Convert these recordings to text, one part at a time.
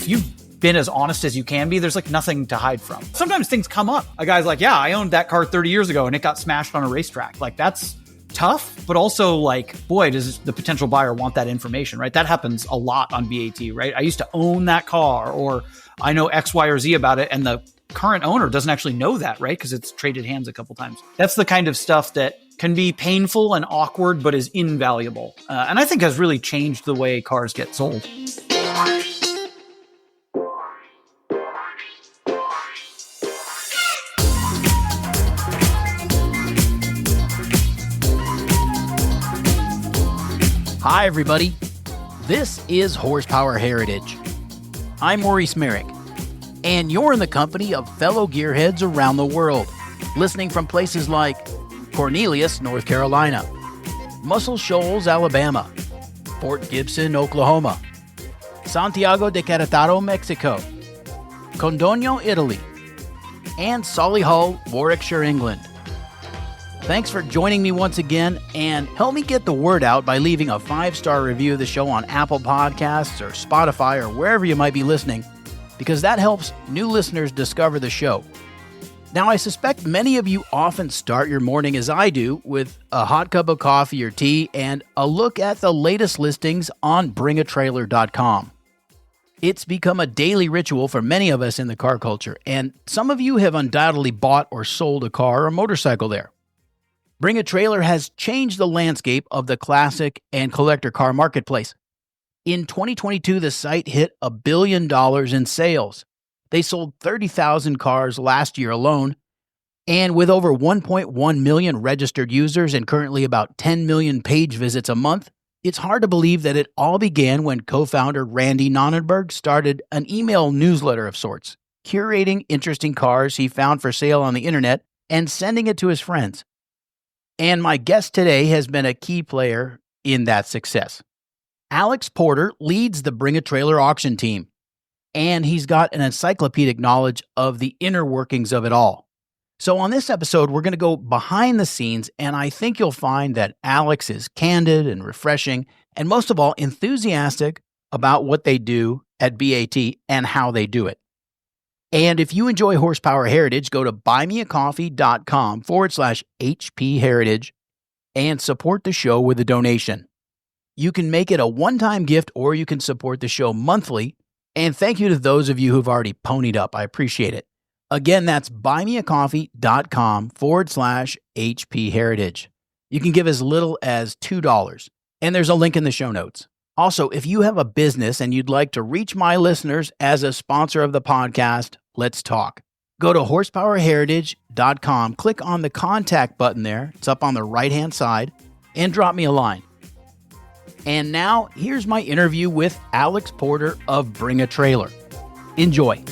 if you've been as honest as you can be, there's like nothing to hide from. Sometimes things come up. A guy's like, yeah, I owned that car 30 years ago and it got smashed on a racetrack. Like, that's tough, but also like, boy, does the potential buyer want that information, right? That happens a lot on BAT, right? I used to own that car, or I know X, Y, or Z about it, and the current owner doesn't actually know that, right? Because it's traded hands a couple times. That's the kind of stuff that can be painful and awkward, but is invaluable. And I think has really changed the way cars get sold. Hi, everybody. This is Horsepower Heritage. I'm Maurice Merrick, and you're in the company of fellow gearheads around the world, listening from places like Cornelius, North Carolina, Muscle Shoals, Alabama, Fort Gibson, Oklahoma, Santiago de Querétaro, Mexico, Condogno, Italy, and Solihull, Warwickshire, England. Thanks for joining me once again, and help me get the word out by leaving a 5-star review of the show on Apple Podcasts or Spotify or wherever you might be listening, because that helps new listeners discover the show. Now, I suspect many of you often start your morning as I do, with a hot cup of coffee or tea and a look at the latest listings on bringatrailer.com. It's become a daily ritual for many of us in the car culture, and some of you have undoubtedly bought or sold a car or motorcycle there. Bring a Trailer has changed the landscape of the classic and collector car marketplace. In 2022, the site hit $1 billion in sales. They sold 30,000 cars last year alone, and with over 1.1 million registered users and currently about 10 million page visits a month, it's hard to believe that it all began when co-founder Randy Nonnenberg started an email newsletter of sorts, curating interesting cars he found for sale on the internet and sending it to his friends. And my guest today has been a key player in that success. Alex Porter leads the Bring a Trailer auction team, and he's got an encyclopedic knowledge of the inner workings of it all. So on this episode, we're going to go behind the scenes, and I think you'll find that Alex is candid and refreshing, and most of all, enthusiastic about what they do at BAT and how they do it. And if you enjoy Horsepower Heritage, go to buymeacoffee.com/HP Heritage and support the show with a donation. You can make it a one-time gift, or you can support the show monthly. And thank you to those of you who've already ponied up. I appreciate it. Again, that's buymeacoffee.com/HP Heritage. You can give as little as $2, and there's a link in the show notes. Also, if you have a business and you'd like to reach my listeners as a sponsor of the podcast, let's talk. Go to horsepowerheritage.com, click on the contact button there. It's up on the right-hand side, and drop me a line. And now, here's my interview with Alex Porter of Bring a Trailer. Enjoy.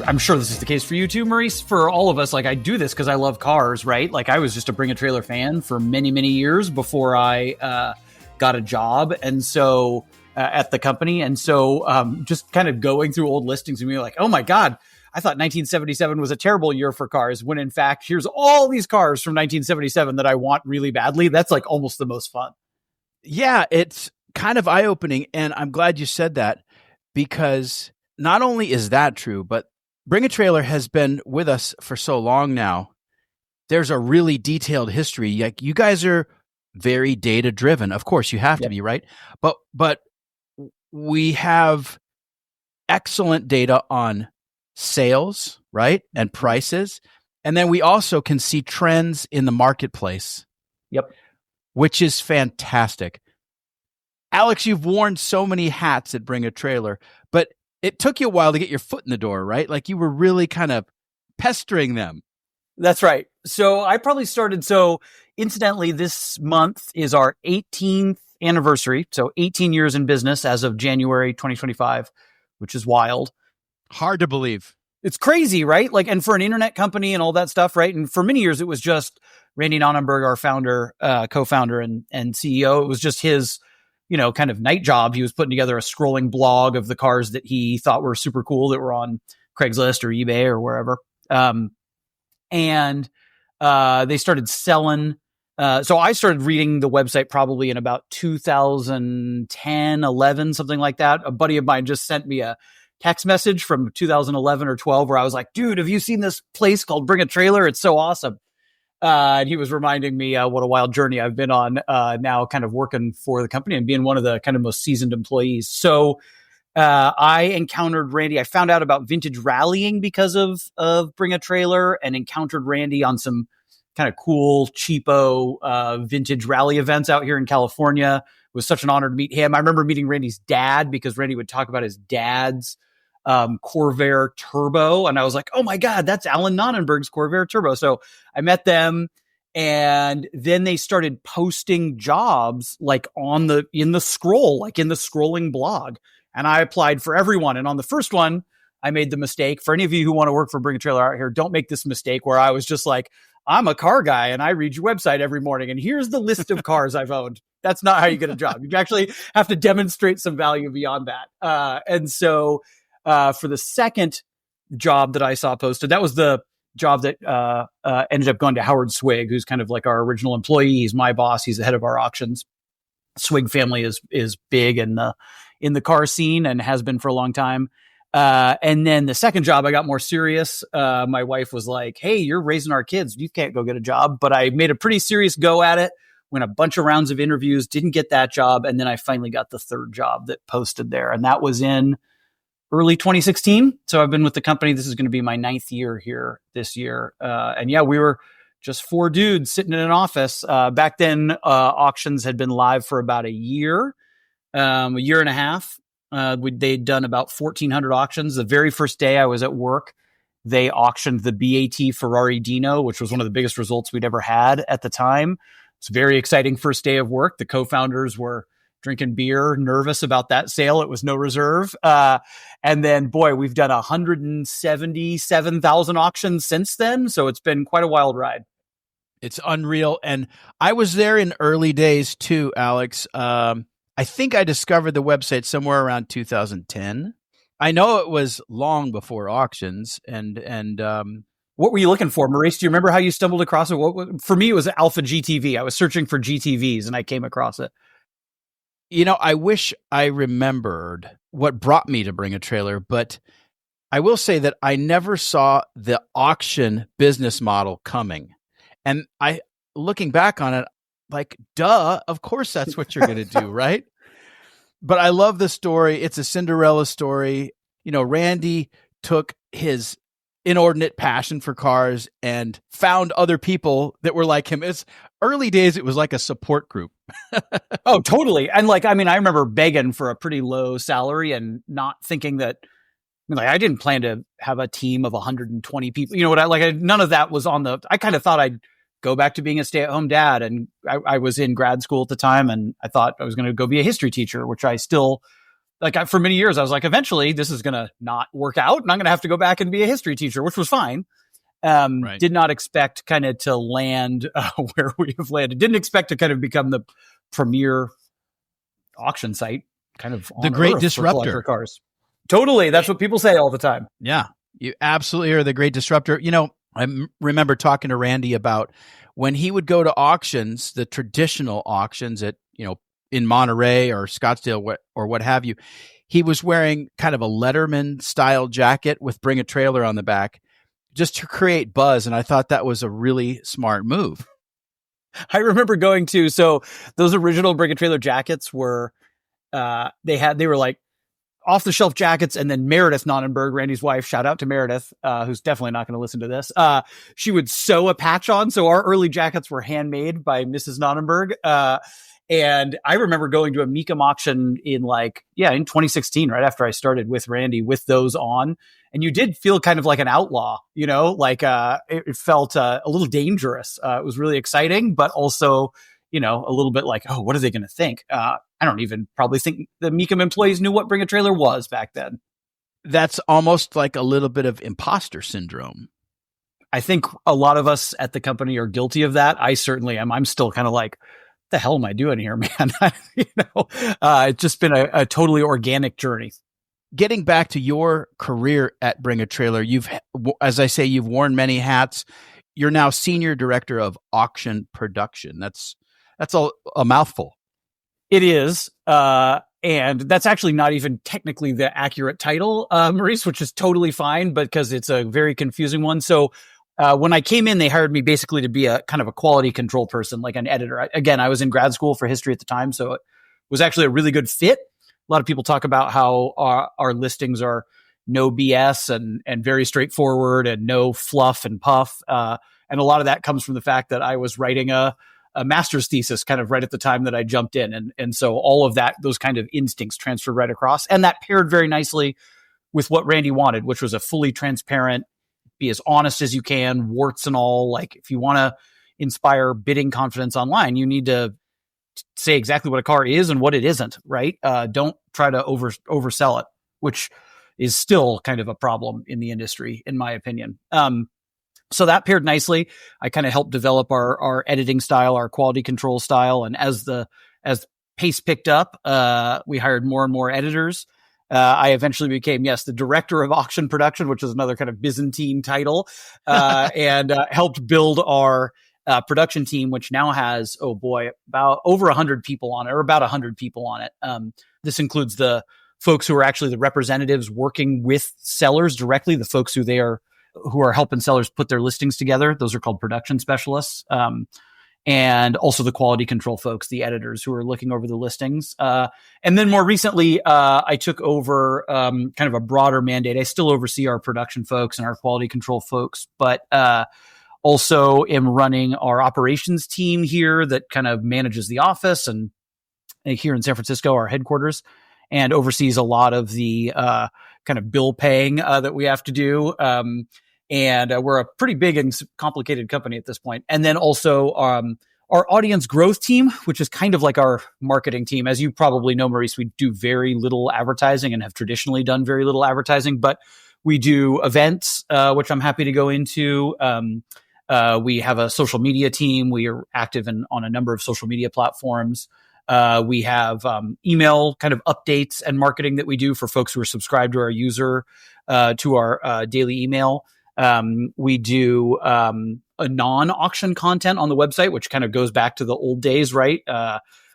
I'm sure this is the case for you too, Maurice. For all of us, like, I do this because I love cars, right? Like, I was just a Bring a Trailer fan for many, many years before I got a job, and so at the company. And so just kind of going through old listings and being like, oh my God, I thought 1977 was a terrible year for cars, when in fact, here's all these cars from 1977 that I want really badly. That's like almost the most fun. Yeah, it's kind of eye-opening, and I'm glad you said that, because not only is that true, but Bring a Trailer has been with us for so long now. There's a really detailed history. Like, you guys are very data-driven. Of course, you have to be, right? But we have excellent data on sales, right? And prices. And then we also can see trends in the marketplace. Yep. Which is fantastic. Alex, you've worn so many hats at Bring a Trailer, but it took you a while to get your foot in the door, right? Like, you were really kind of pestering them. That's right. So I probably started, so incidentally, this month is our 18th anniversary. So 18 years in business as of January 2025, which is wild. Hard to believe. It's crazy, right? Like, and for an internet company and all that stuff, right? And for many years, it was just Randy Nonnenberg, our founder, co-founder and CEO. It was just his, kind of night job. He was putting together a scrolling blog of the cars that he thought were super cool that were on Craigslist or eBay or wherever. And they started selling So I started reading the website probably in about 2010, 11, something like that. A buddy of mine just sent me a text message from 2011 or 12 where I was like, dude, have you seen this place called Bring a Trailer? It's so awesome. And he was reminding me what a wild journey I've been on now, kind of working for the company and being one of the kind of most seasoned employees. So I encountered Randy. I found out about vintage rallying because of Bring a Trailer, and encountered Randy on some kind of cool, cheapo vintage rally events out here in California. It was such an honor to meet him. I remember meeting Randy's dad because Randy would talk about his dad's Corvair Turbo. And I was like, oh my God, that's Alan Nonnenberg's Corvair Turbo. So I met them, and then they started posting jobs like in the scrolling blog. And I applied for everyone. And on the first one, I made the mistake. For any of you who want to work for Bring a Trailer out here, don't make this mistake where I was just like, I'm a car guy and I read your website every morning, and here's the list of cars I've owned. That's not how you get a job. You actually have to demonstrate some value beyond that. And so for the second job that I saw posted, that was the job that ended up going to Howard Swig, who's kind of like our original employee. He's my boss. He's the head of our auctions. Swig family is big in the car scene and has been for a long time. And then the second job, I got more serious. My wife was like, hey, you're raising our kids. You can't go get a job. But I made a pretty serious go at it, went a bunch of rounds of interviews, didn't get that job. And then I finally got the third job that posted there. And that was in early 2016. So I've been with the company. This is going to be my 9th year here this year. And yeah, we were just 4 dudes sitting in an office. Back then, auctions had been live for about a year and a half. They'd done about 1,400 auctions. The very first day I was at work, they auctioned the BAT Ferrari Dino, which was one of the biggest results we'd ever had at the time. It's a very exciting first day of work. The co-founders were drinking beer, nervous about that sale. It was no reserve. And then, boy, we've done 177,000 auctions since then. So it's been quite a wild ride. It's unreal. And I was there in early days too, Alex. I think I discovered the website somewhere around 2010. I know it was long before auctions. And what were you looking for, Maurice? Do you remember how you stumbled across it? For me, it was Alpha GTV. I was searching for GTVs and I came across it. You know, I wish I remembered what brought me to Bring a Trailer, but I will say that I never saw the auction business model coming. And looking back on it, like, duh, of course that's what you're going to do, right? But I love the story. It's a Cinderella story. You know, Randy took his inordinate passion for cars and found other people that were like him. It's early days. It was like a support group. Oh, totally. And like, I mean, I remember begging for a pretty low salary and not thinking that, I didn't plan to have a team of 120 people. You know what? None of that was I kind of thought I'd go back to being a stay-at-home dad. And I was in grad school at the time, and I thought I was going to go be a history teacher, which I still, for many years, I was like, eventually this is going to not work out and I'm going to have to go back and be a history teacher, which was fine. Right. Did not expect kind of to land where we have landed. Didn't expect to kind of become the premier auction site, kind of the great disruptor cars. Totally. That's what people say all the time. Yeah, you absolutely are the great disruptor. You know, I remember talking to Randy about when he would go to auctions, the traditional auctions at, in Monterey or Scottsdale or what have you. He was wearing kind of a Letterman style jacket with Bring a Trailer on the back just to create buzz. And I thought that was a really smart move. I remember going to, so those original Bring a Trailer jackets were, they were like off the shelf jackets. And then Meredith Nonnenberg, Randy's wife, shout out to Meredith, who's definitely not going to listen to this. She would sew a patch on. So our early jackets were handmade by Mrs. Nonnenberg. And I remember going to a Mecum auction in 2016, right after I started with Randy with those on. And you did feel kind of like an outlaw, it felt a little dangerous. It was really exciting, but also, a little bit like, oh, what are they going to think? I don't even probably think the Mecum employees knew what Bring a Trailer was back then. That's almost like a little bit of imposter syndrome. I think a lot of us at the company are guilty of that. I certainly am. I'm still kind of like, what the hell am I doing here, man? It's just been a totally organic journey. Getting back to your career at Bring a Trailer, as I say, you've worn many hats. you're now senior director of auction production. That's a mouthful. It is. And that's actually not even technically the accurate title, Maurice, which is totally fine because it's a very confusing one. So when I came in, they hired me basically to be a kind of a quality control person, like an editor. Again, I was in grad school for history at the time, so it was actually a really good fit. A lot of people talk about how our listings are no BS and very straightforward and no fluff and puff. And a lot of that comes from the fact that I was writing a master's thesis kind of right at the time that I jumped in. And so all of that, those kind of instincts transferred right across. And that paired very nicely with what Randy wanted, which was a fully transparent, be as honest as you can, warts and all. Like if you want to inspire bidding confidence online, you need to say exactly what a car is and what it isn't, right? Don't try to oversell it, which is still kind of a problem in the industry, in my opinion. So that paired nicely. I kind of helped develop our editing style, our quality control style. And as pace picked up, we hired more and more editors. I eventually became, the director of auction production, which is another kind of Byzantine title, and helped build our production team, which now has, about over 100 people on it, or about 100 people on it. This includes the folks who are actually the representatives working with sellers directly, the folks who are helping sellers put their listings together. Those are called production specialists. And also the quality control folks, the editors who are looking over the listings. And then more recently, I took over kind of a broader mandate. I still oversee our production folks and our quality control folks, but also am running our operations team here that kind of manages the office and here in San Francisco, our headquarters, and oversees a lot of the kind of bill paying that we have to do. And we're a pretty big and complicated company at this point. And then also our audience growth team, which is kind of like our marketing team. As you probably know, Maurice, we do very little advertising and have traditionally done very little advertising, but we do events, which I'm happy to go into. We have a social media team. We are active on a number of social media platforms. We have email kind of updates and marketing that we do for folks who are subscribed to our daily email. We do a non-auction content on the website, which kind of goes back to the old days, right?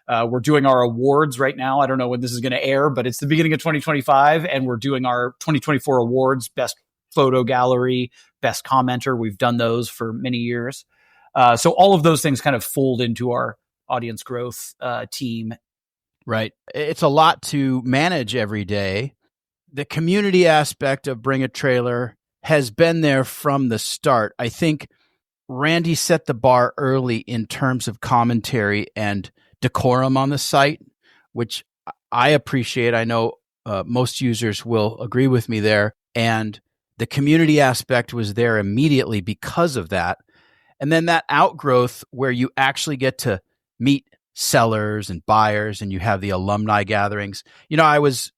We're doing our awards right now. I don't know when this is going to air, but it's the beginning of 2025, and we're doing our 2024 awards, best photo gallery, best commenter. We've done those for many years. So all of those things kind of fold into our audience growth team. Right. It's a lot to manage every day. The community aspect of Bring a Trailer has been there from the start. I think Randy set the bar early in terms of commentary and decorum on the site, which I appreciate. I know most users will agree with me there. And the community aspect was there immediately because of that. And then that outgrowth where you actually get to meet sellers and buyers and you have the alumni gatherings. I was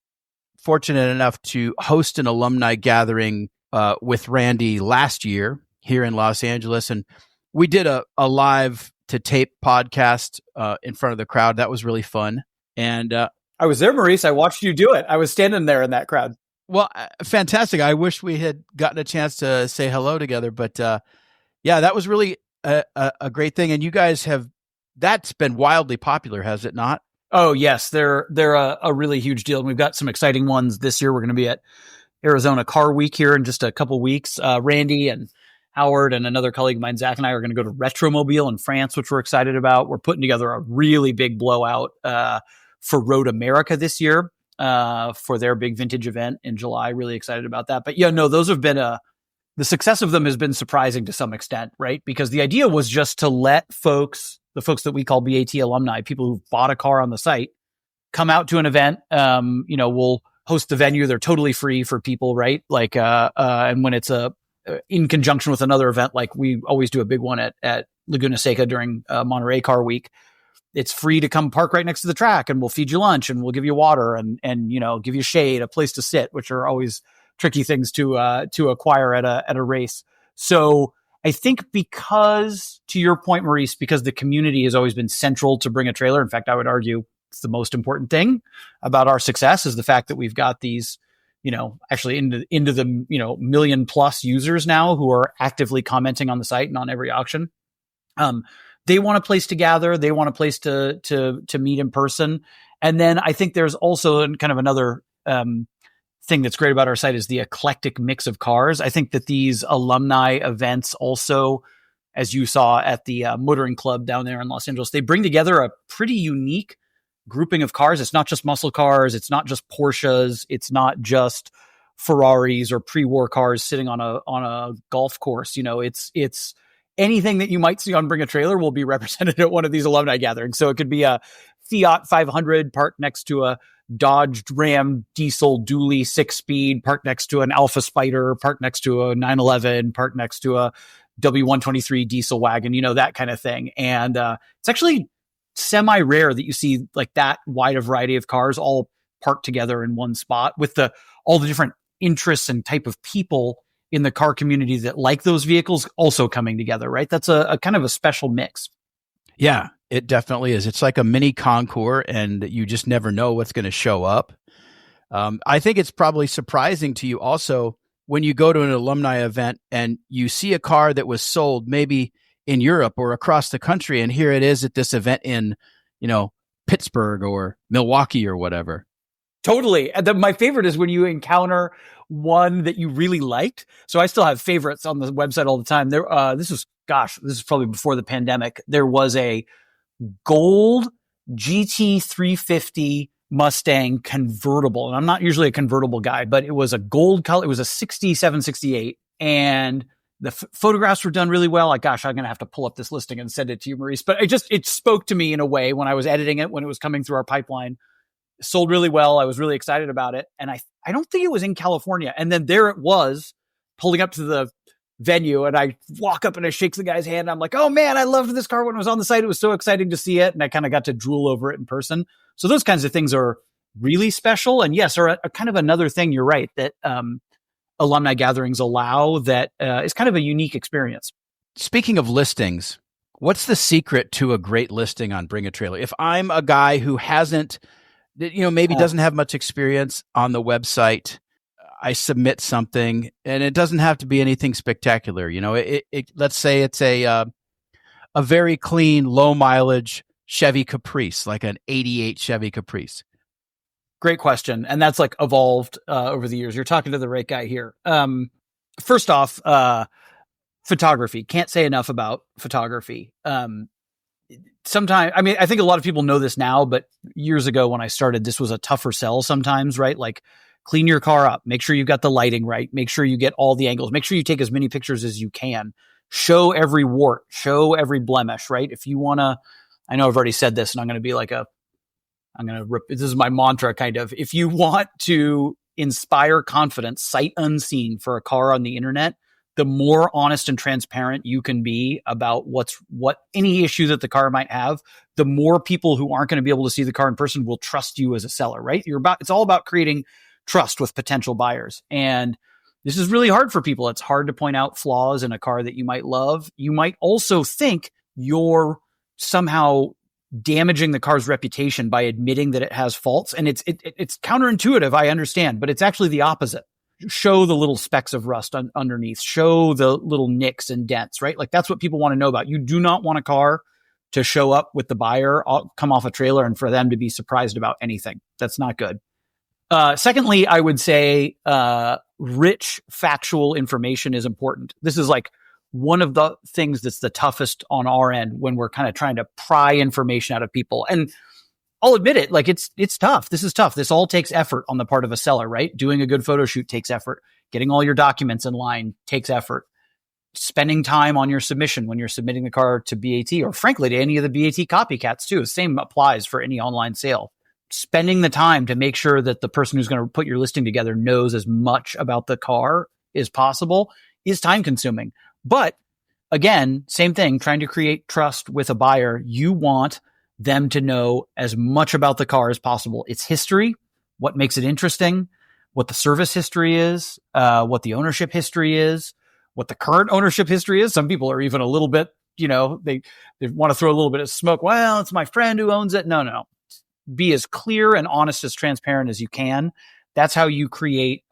fortunate enough to host an alumni gathering with Randy last year here in Los Angeles. And we did a live to tape podcast in front of the crowd. That was really fun. And I was there, Maurice. I watched you do it. I was standing there in that crowd. Well, fantastic. I wish we had gotten a chance to say hello together, but that was really a great thing. And you guys that's been wildly popular, has it not? Oh, yes. They're a really huge deal. And we've got some exciting ones this year. We're going to be at Arizona Car Week here in just a couple weeks. Randy and Howard and another colleague of mine, Zach, and I are going to go to Retromobile in France, which we're excited about. We're putting together a really big blowout for Road America this year for their big vintage event in July. Really excited about that. But those have been the success of them has been surprising to some extent, right? Because the idea was just to let the folks that we call BAT alumni, people who bought a car on the site, come out to an event. We'll host the venue. They're totally free for people, right? Like, and when it's in conjunction with another event, like we always do a big one at Laguna Seca during Monterey Car Week, it's free to come park right next to the track, and we'll feed you lunch and we'll give you water and give you shade, a place to sit, which are always tricky things to acquire at a race. So I think because, to your point, Maurice, because the community has always been central to Bring a Trailer. In fact, I would argue it's the most important thing about our success is the fact that we've got these actually into the, million plus users now who are actively commenting on the site and on every auction. They want a place to gather. They want a place to meet in person. And then I think there's also kind of another, thing that's great about our site is the eclectic mix of cars. I think that these alumni events also, as you saw at the Motoring Club down there in Los Angeles, they bring together a pretty unique grouping of cars. It's not just muscle cars. It's not just Porsches. It's not just Ferraris or pre-war cars sitting on a golf course. It's anything that you might see on Bring a Trailer will be represented at one of these alumni gatherings. So it could be a Fiat 500 parked next to a Dodge Ram diesel dually 6-speed, parked next to an Alpha Spider, parked next to a 911, parked next to a W123 diesel wagon, that kind of thing. And it's actually semi-rare that you see like that wide a variety of cars all parked together in one spot with all the different interests and type of people in the car community that like those vehicles also coming together, right? That's a kind of a special mix. Yeah, it definitely is. It's like a mini concours, and you just never know what's going to show up. I think it's probably surprising to you also when you go to an alumni event and you see a car that was sold maybe in Europe or across the country, and here it is at this event in, Pittsburgh or Milwaukee or whatever. Totally. My favorite is when you encounter one that you really liked. So I still have favorites on the website all the time. This is probably before the pandemic. There was a gold GT350 Mustang convertible. And I'm not usually a convertible guy, but it was a gold color. It was a 67, 68. And the photographs were done really well. I'm going to have to pull up this listing and send it to you, Maurice. But it spoke to me in a way when I was editing it, when it was coming through our pipeline. Sold really well. I was really excited about it. And I don't think it was in California. And then there it was pulling up to the venue, and I walk up and I shake the guy's hand. I'm like, oh man, I loved this car when it was on the site. It was so exciting to see it. And I kind of got to drool over it in person. So those kinds of things are really special. And yes, are a kind of another thing, you're right, that alumni gatherings allow that is kind of a unique experience. Speaking of listings, what's the secret to a great listing on Bring a Trailer? If I'm a guy who hasn't, maybe doesn't have much experience on the website, I submit something, and it doesn't have to be anything spectacular. Let's say it's a very clean, low mileage Chevy Caprice, like an 88 Chevy Caprice. Great question. And that's like evolved over the years. You're talking to the right guy here. First off, photography. Can't say enough about photography. Sometimes, I think a lot of people know this now, but years ago when I started, this was a tougher sell sometimes, right? Like, clean your car up, make sure you've got the lighting right, make sure you get all the angles, make sure you take as many pictures as you can, show every wart, show every blemish, right? If you want to, I know I've already said this and I'm going to be like this is my mantra kind of, if you want to inspire confidence, sight unseen for a car on the internet, the more honest and transparent you can be about what any issue that the car might have, the more people who aren't going to be able to see the car in person will trust you as a seller, right? It's all about creating trust with potential buyers. And this is really hard for people. It's hard to point out flaws in a car that you might love. You might also think you're somehow damaging the car's reputation by admitting that it has faults. And it's counterintuitive, I understand, but it's actually the opposite. Show the little specks of rust underneath, show the little nicks and dents, right? Like, that's what people want to know about. You do not want a car to show up with the buyer, come off a trailer, and for them to be surprised about anything. That's not good. Secondly, I would say rich factual information is important. This is like one of the things that's the toughest on our end when we're kind of trying to pry information out of people. And I'll admit it, like it's tough. This is tough. This all takes effort on the part of a seller, right? Doing a good photo shoot takes effort. Getting all your documents in line takes effort. Spending time on your submission when you're submitting the car to BAT, or frankly to any of the BAT copycats too. The same applies for any online sale. Spending the time to make sure that the person who's going to put your listing together knows as much about the car as possible is time consuming. But again, same thing, trying to create trust with a buyer. You want them to know as much about the car as possible. Its history, what makes it interesting, what the service history is, what the ownership history is, what the current ownership history is. Some people are even a little bit, they want to throw a little bit of smoke. Well, it's my friend who owns it. No. Be as clear and honest, as transparent as you can. That's how you create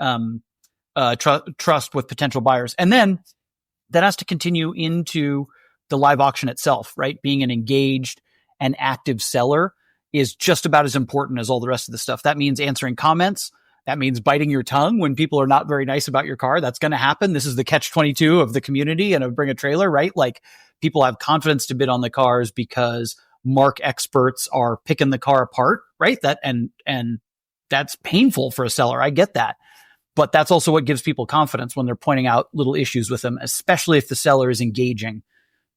trust with potential buyers. And then that has to continue into the live auction itself, right? Being an engaged and active seller is just about as important as all the rest of the stuff. That means answering comments. That means biting your tongue when people are not very nice about your car. That's going to happen. This is the catch-22 of the community and of Bring a Trailer, right? Like, people have confidence to bid on the cars because mark experts are picking the car apart, right? And that's painful for a seller. I get that. But that's also what gives people confidence when they're pointing out little issues with them, especially if the seller is engaging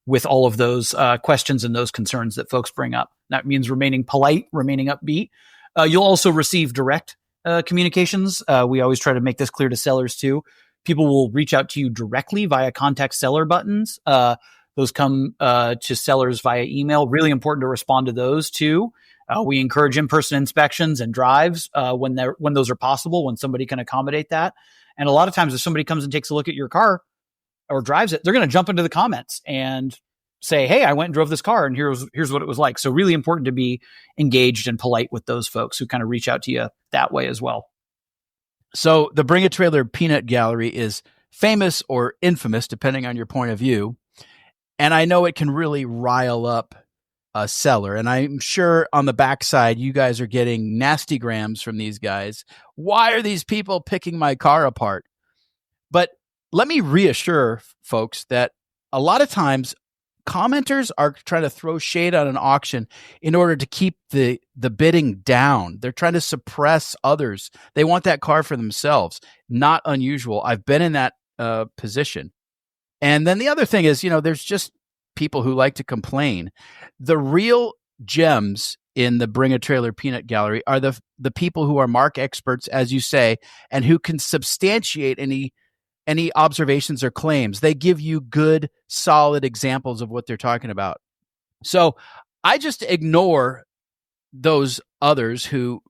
with all of those questions and those concerns that folks bring up. That means remaining polite, remaining upbeat. You'll also receive direct communications. We always try to make this clear to sellers too. People will reach out to you directly via contact seller buttons. Those come to sellers via email. Really important to respond to those too. We encourage in-person inspections and drives when those are possible, when somebody can accommodate that. And a lot of times if somebody comes and takes a look at your car or drives it, they're going to jump into the comments and say, hey, I went and drove this car and here's what it was like. So really important to be engaged and polite with those folks who kind of reach out to you that way as well. So the Bring a Trailer Peanut Gallery is famous or infamous, depending on your point of view. And I know it can really rile up a seller. And I'm sure on the backside, you guys are getting nasty grams from these guys. Why are these people picking my car apart? But let me reassure folks that a lot of times commenters are trying to throw shade on an auction in order to keep the bidding down. They're trying to suppress others. They want that car for themselves. Not unusual. I've been in that position. And then the other thing is, there's just people who like to complain. The real gems in the Bring a Trailer Peanut Gallery are the people who are mark experts, as you say, and who can substantiate any observations or claims. They give you good, solid examples of what they're talking about. So I just ignore those others who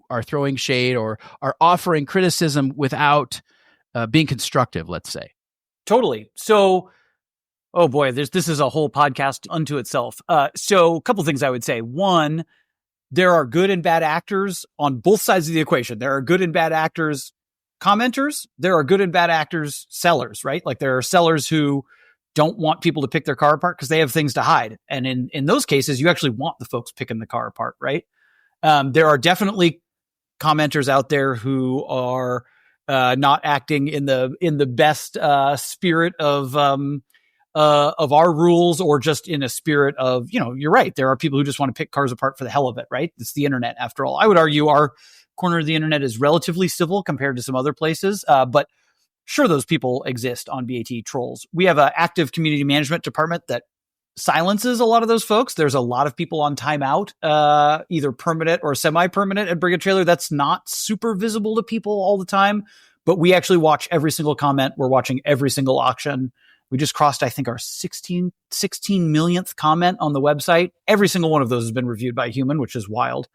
are throwing shade or are offering criticism without being constructive, let's say. Totally. So, oh boy, this is a whole podcast unto itself. So a couple things I would say. One, there are good and bad actors on both sides of the equation. There are good and bad actors commenters. There are good and bad actors sellers, right? Like, there are sellers who don't want people to pick their car apart because they have things to hide. And in those cases, you actually want the folks picking the car apart, right? There are definitely commenters out there who are not acting in the best spirit of our rules, or just in a spirit of, you're right. There are people who just want to pick cars apart for the hell of it, right? It's the internet after all. I would argue our corner of the internet is relatively civil compared to some other places. But sure, those people exist on BAT Trolls. We have an active community management department that silences a lot of those folks. There's a lot of people on timeout, either permanent or semi-permanent at Bring a Trailer. That's not super visible to people all the time, but we actually watch every single comment. We're watching every single auction. We just crossed, I think, our 16 millionth comment on the website. Every single one of those has been reviewed by a human, which is wild,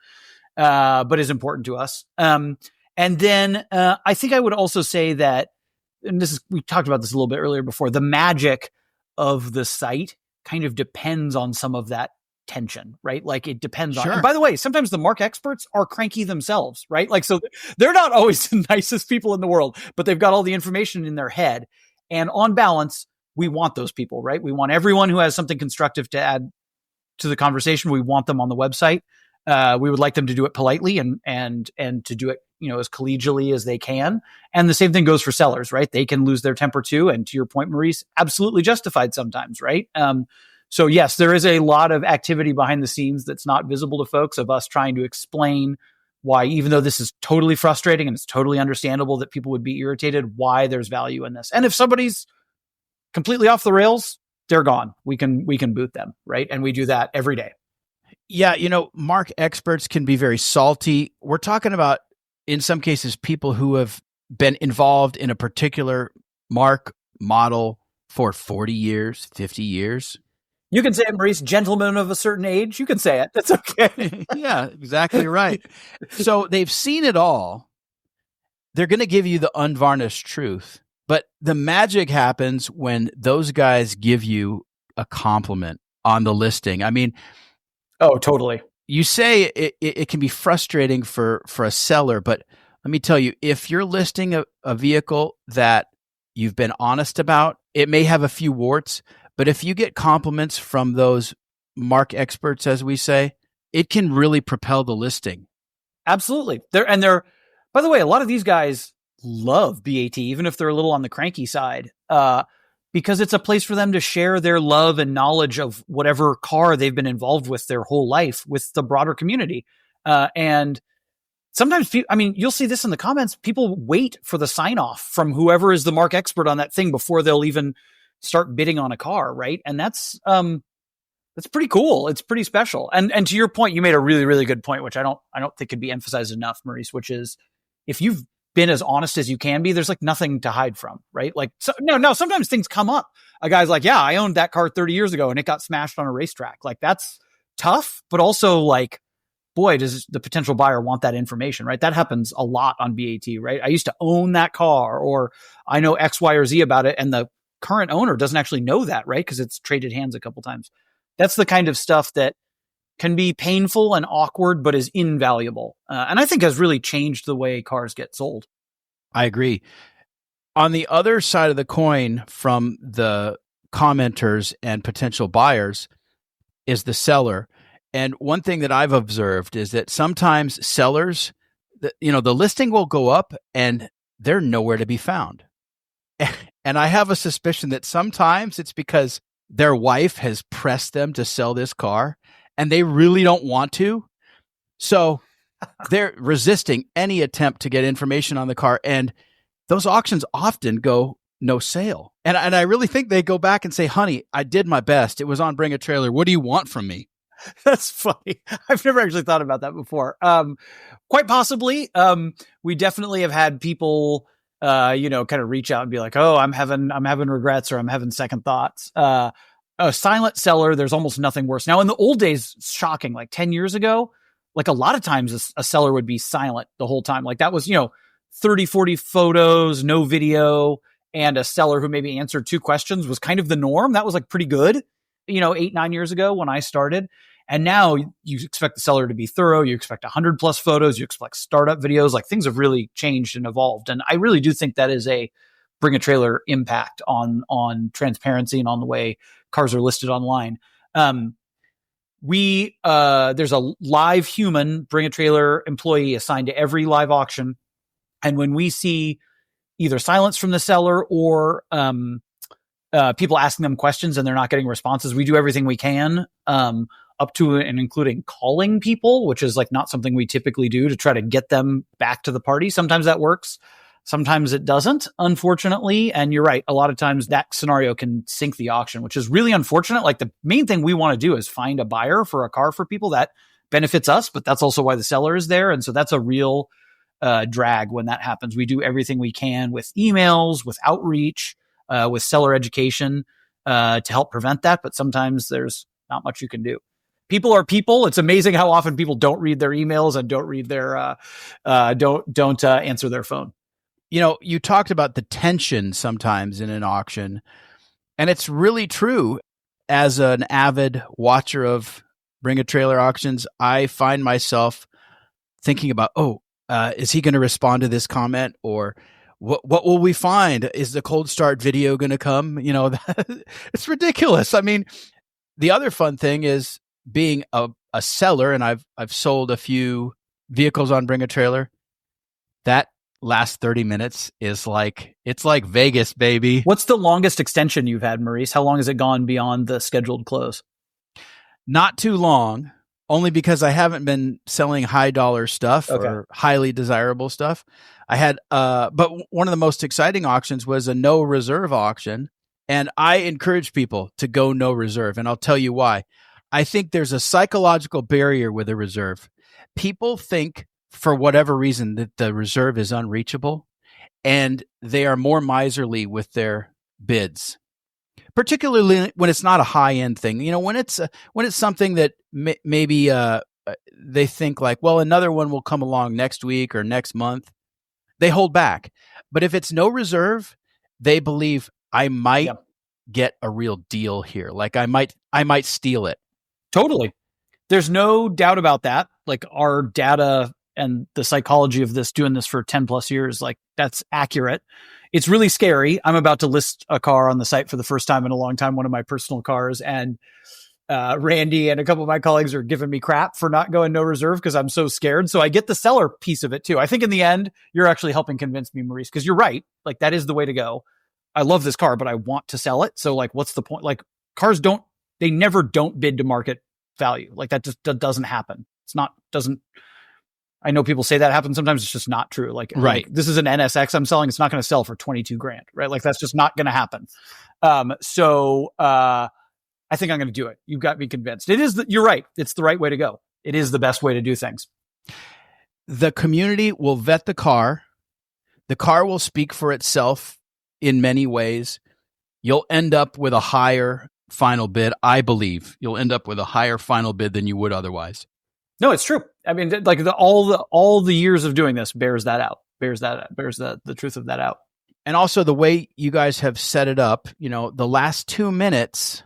but is important to us. And then I think I would also say that, and we talked about this a little bit earlier before, the magic of the site kind of depends on some of that tension, right? Like, it depends on, and by the way, sometimes the mark experts are cranky themselves, right? Like, so they're not always the nicest people in the world, but they've got all the information in their head. And on balance, we want those people, right? We want everyone who has something constructive to add to the conversation. We want them on the website. We would like them to do it politely and to do it, as collegially as they can. And the same thing goes for sellers, right? They can lose their temper too. And to your point, Maurice, absolutely justified sometimes, right? So yes, there is a lot of activity behind the scenes that's not visible to folks, of us trying to explain why, even though this is totally frustrating and it's totally understandable that people would be irritated, why there's value in this. And if somebody's completely off the rails, they're gone. We can boot them, right? And we do that every day. Yeah, mark experts can be very salty. We're talking about, in some cases, people who have been involved in a particular mark model for 40 years, 50 years. You can say it, Maurice, gentlemen of a certain age. You can say it. That's okay. Yeah, exactly right. So they've seen it all. They're going to give you the unvarnished truth. But the magic happens when those guys give you a compliment on the listing. I mean, oh, totally. You say it can be frustrating for a seller, but Let me tell you, if you're listing a vehicle that you've been honest about, it may have a few warts, but if you get compliments from those mark experts, as we say, it can really propel the listing. Absolutely. They're, by the way, a lot of these guys love BAT, even if they're a little on the cranky side, because it's a place for them to share their love and knowledge of whatever car they've been involved with their whole life with the broader community. And sometimes you'll see this in the comments. People wait for the sign off from whoever is the mark expert on that thing before they'll even start bidding on a car. Right. And that's pretty cool. It's pretty special. And to your point, you made a really, really good point, which I don't think could be emphasized enough, Maurice, which is if you've been as honest as you can be, there's like nothing to hide from, right? Like, no, sometimes things come up. A guy's like, yeah, I owned that car 30 years ago and it got smashed on a racetrack. Like that's tough, but also like, boy, does the potential buyer want that information, right? That happens a lot on BAT, right? I used to own that car, or I know X, Y, or Z about it. And the current owner doesn't actually know that, right? Because it's traded hands a couple times. That's the kind of stuff that can be painful and awkward, but is invaluable. And I think has really changed the way cars get sold. I agree. On the other side of the coin from the commenters and potential buyers is the seller. And one thing that I've observed is that sometimes sellers, the listing will go up and they're nowhere to be found. And I have a suspicion that sometimes it's because their wife has pressed them to sell this car and they really don't want to. So they're resisting any attempt to get information on the car. And those auctions often go no sale. And I really think they go back and say, honey, I did my best. It was on Bring a Trailer. What do you want from me? That's funny. I've never actually thought about that before. Quite possibly. We definitely have had people, kind of reach out and be like, oh, I'm having regrets, or I'm having second thoughts. A silent seller, there's almost nothing worse. Now in the old days, shocking, like 10 years ago, like a lot of times a seller would be silent the whole time. Like that was, 30, 40 photos, no video, and a seller who maybe answered 2 questions was kind of the norm. That was like pretty good, 8, 9 years ago when I started. And now you expect the seller to be thorough. You expect 100 plus photos. You expect startup videos. Like things have really changed and evolved. And I really do think that is a Bring a Trailer impact on transparency and on the way cars are listed online. There's a live human Bring a Trailer employee assigned to every live auction. And when we see either silence from the seller or people asking them questions and they're not getting responses, we do everything we can, up to and including calling people, which is like not something we typically do, to try to get them back to the party. Sometimes that works. Sometimes it doesn't, unfortunately. And you're right. A lot of times that scenario can sink the auction, which is really unfortunate. Like the main thing we want to do is find a buyer for a car for people. That benefits us, but that's also why the seller is there. And so that's a real drag when that happens. We do everything we can with emails, with outreach, with seller education to help prevent that. But sometimes there's not much you can do. People are people. It's amazing how often people don't read their emails and don't read their don't answer their phone. You talked about the tension sometimes in an auction, and it's really true. As an avid watcher of Bring a Trailer auctions, I find myself thinking about, is he going to respond to this comment, or what will we find? Is the cold start video going to come? It's ridiculous. I mean, the other fun thing is being a seller, and I've sold a few vehicles on Bring a Trailer. That last 30 minutes is it's like Vegas, baby. What's the longest extension you've had, Maurice? How long has it gone beyond the scheduled close? Not too long, only because I haven't been selling high dollar stuff or highly desirable stuff. I had, but one of the most exciting auctions was a no reserve auction. And I encourage people to go no reserve. And I'll tell you why. I think there's a psychological barrier with a reserve. People think, for whatever reason, that the reserve is unreachable, and they are more miserly with their bids, particularly when it's not a high end thing. When it's something that maybe they think like, well, another one will come along next week or next month, they hold back. But if it's no reserve, they believe I might get a real deal here. Like I might steal it. Totally. There's no doubt about that. Like our data and the psychology of this, doing this for 10 plus years, like that's accurate. It's really scary. I'm about to list a car on the site for the first time in a long time, one of my personal cars. And Randy and a couple of my colleagues are giving me crap for not going no reserve because I'm so scared. So I get the seller piece of it too. I think in the end, you're actually helping convince me, Maurice, because you're right. Like that is the way to go. I love this car, but I want to sell it. So like, what's the point? Like cars they never don't bid to market value. Like that just doesn't happen. I know people say that happens sometimes. It's just not true. Like this is an NSX I'm selling. It's not going to sell for $22,000, right? Like that's just not going to happen. So I think I'm going to do it. You've got me convinced. You're right. It's the right way to go. It is the best way to do things. The community will vet the car. The car will speak for itself in many ways. You'll end up with a higher final bid. I believe you'll end up with a higher final bid than you would otherwise. No, it's true. I mean, like all the years of doing this bears that out. Bears the truth of that out. And also the way you guys have set it up, the last 2 minutes,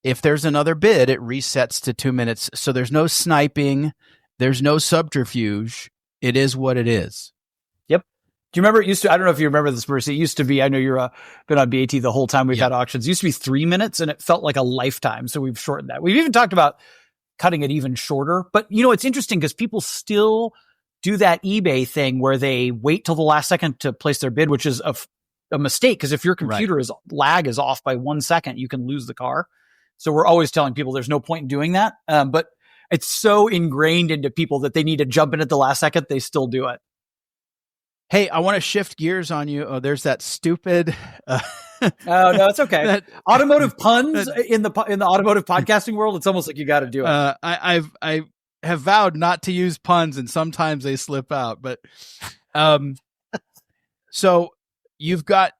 if there's another bid, it resets to 2 minutes. So there's no sniping. There's no subterfuge. It is what it is. Yep. Do you remember it used to, I don't know if you remember this, Bruce, it used to be, I know you're been on BAT the whole time we've had auctions. It used to be 3 minutes and it felt like a lifetime. So we've shortened that. We've even talked about cutting it even shorter. But it's interesting because people still do that eBay thing where they wait till the last second to place their bid, which is a mistake. Because if your computer lag is off by 1 second, you can lose the car. So we're always telling people there's no point in doing that. But it's so ingrained into people that they need to jump in at the last second. They still do it. Hey, I want to shift gears on you. Oh, there's that stupid. Oh no, it's okay. Automotive puns in the automotive podcasting world. It's almost like you got to do it. I have vowed not to use puns, and sometimes they slip out. But so you've got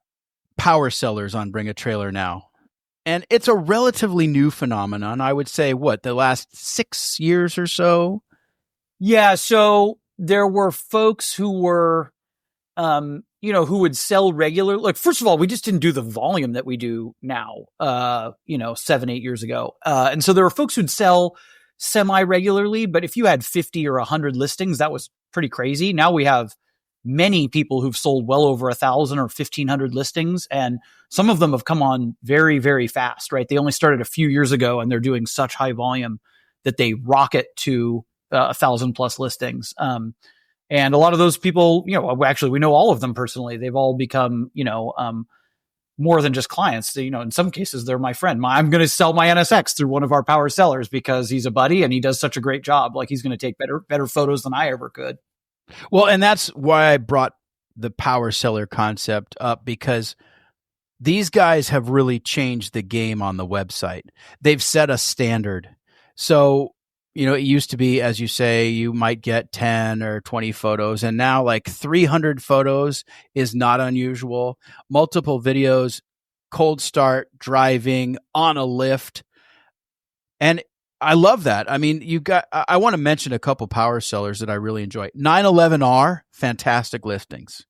power sellers on Bring a Trailer now, and it's a relatively new phenomenon. I would say the last 6 years or so. Yeah. So there were folks who were. Who would sell regular, like, first of all, we just didn't do the volume that we do now, 7-8 years ago. And so there were folks who'd sell semi-regularly, but if you had 50 or 100 listings, that was pretty crazy. Now we have many people who've sold well over 1,000 or 1,500 listings. And some of them have come on very, very fast, right? They only started a few years ago and they're doing such high volume that they rocket to 1,000 plus listings. And a lot of those people, actually, we know all of them personally. They've all become, more than just clients. In some cases, they're my friend. I'm going to sell my NSX through one of our power sellers because he's a buddy and he does such a great job. Like he's going to take better photos than I ever could. Well, and that's why I brought the power seller concept up, because these guys have really changed the game on the website. They've set a standard. So, it used to be, as you say, you might get 10 or 20 photos, and now like 300 photos is not unusual. Multiple videos, cold start, driving, on a lift. And I love that. I mean, I want to mention a couple power sellers that I really enjoy. 911R, fantastic listings.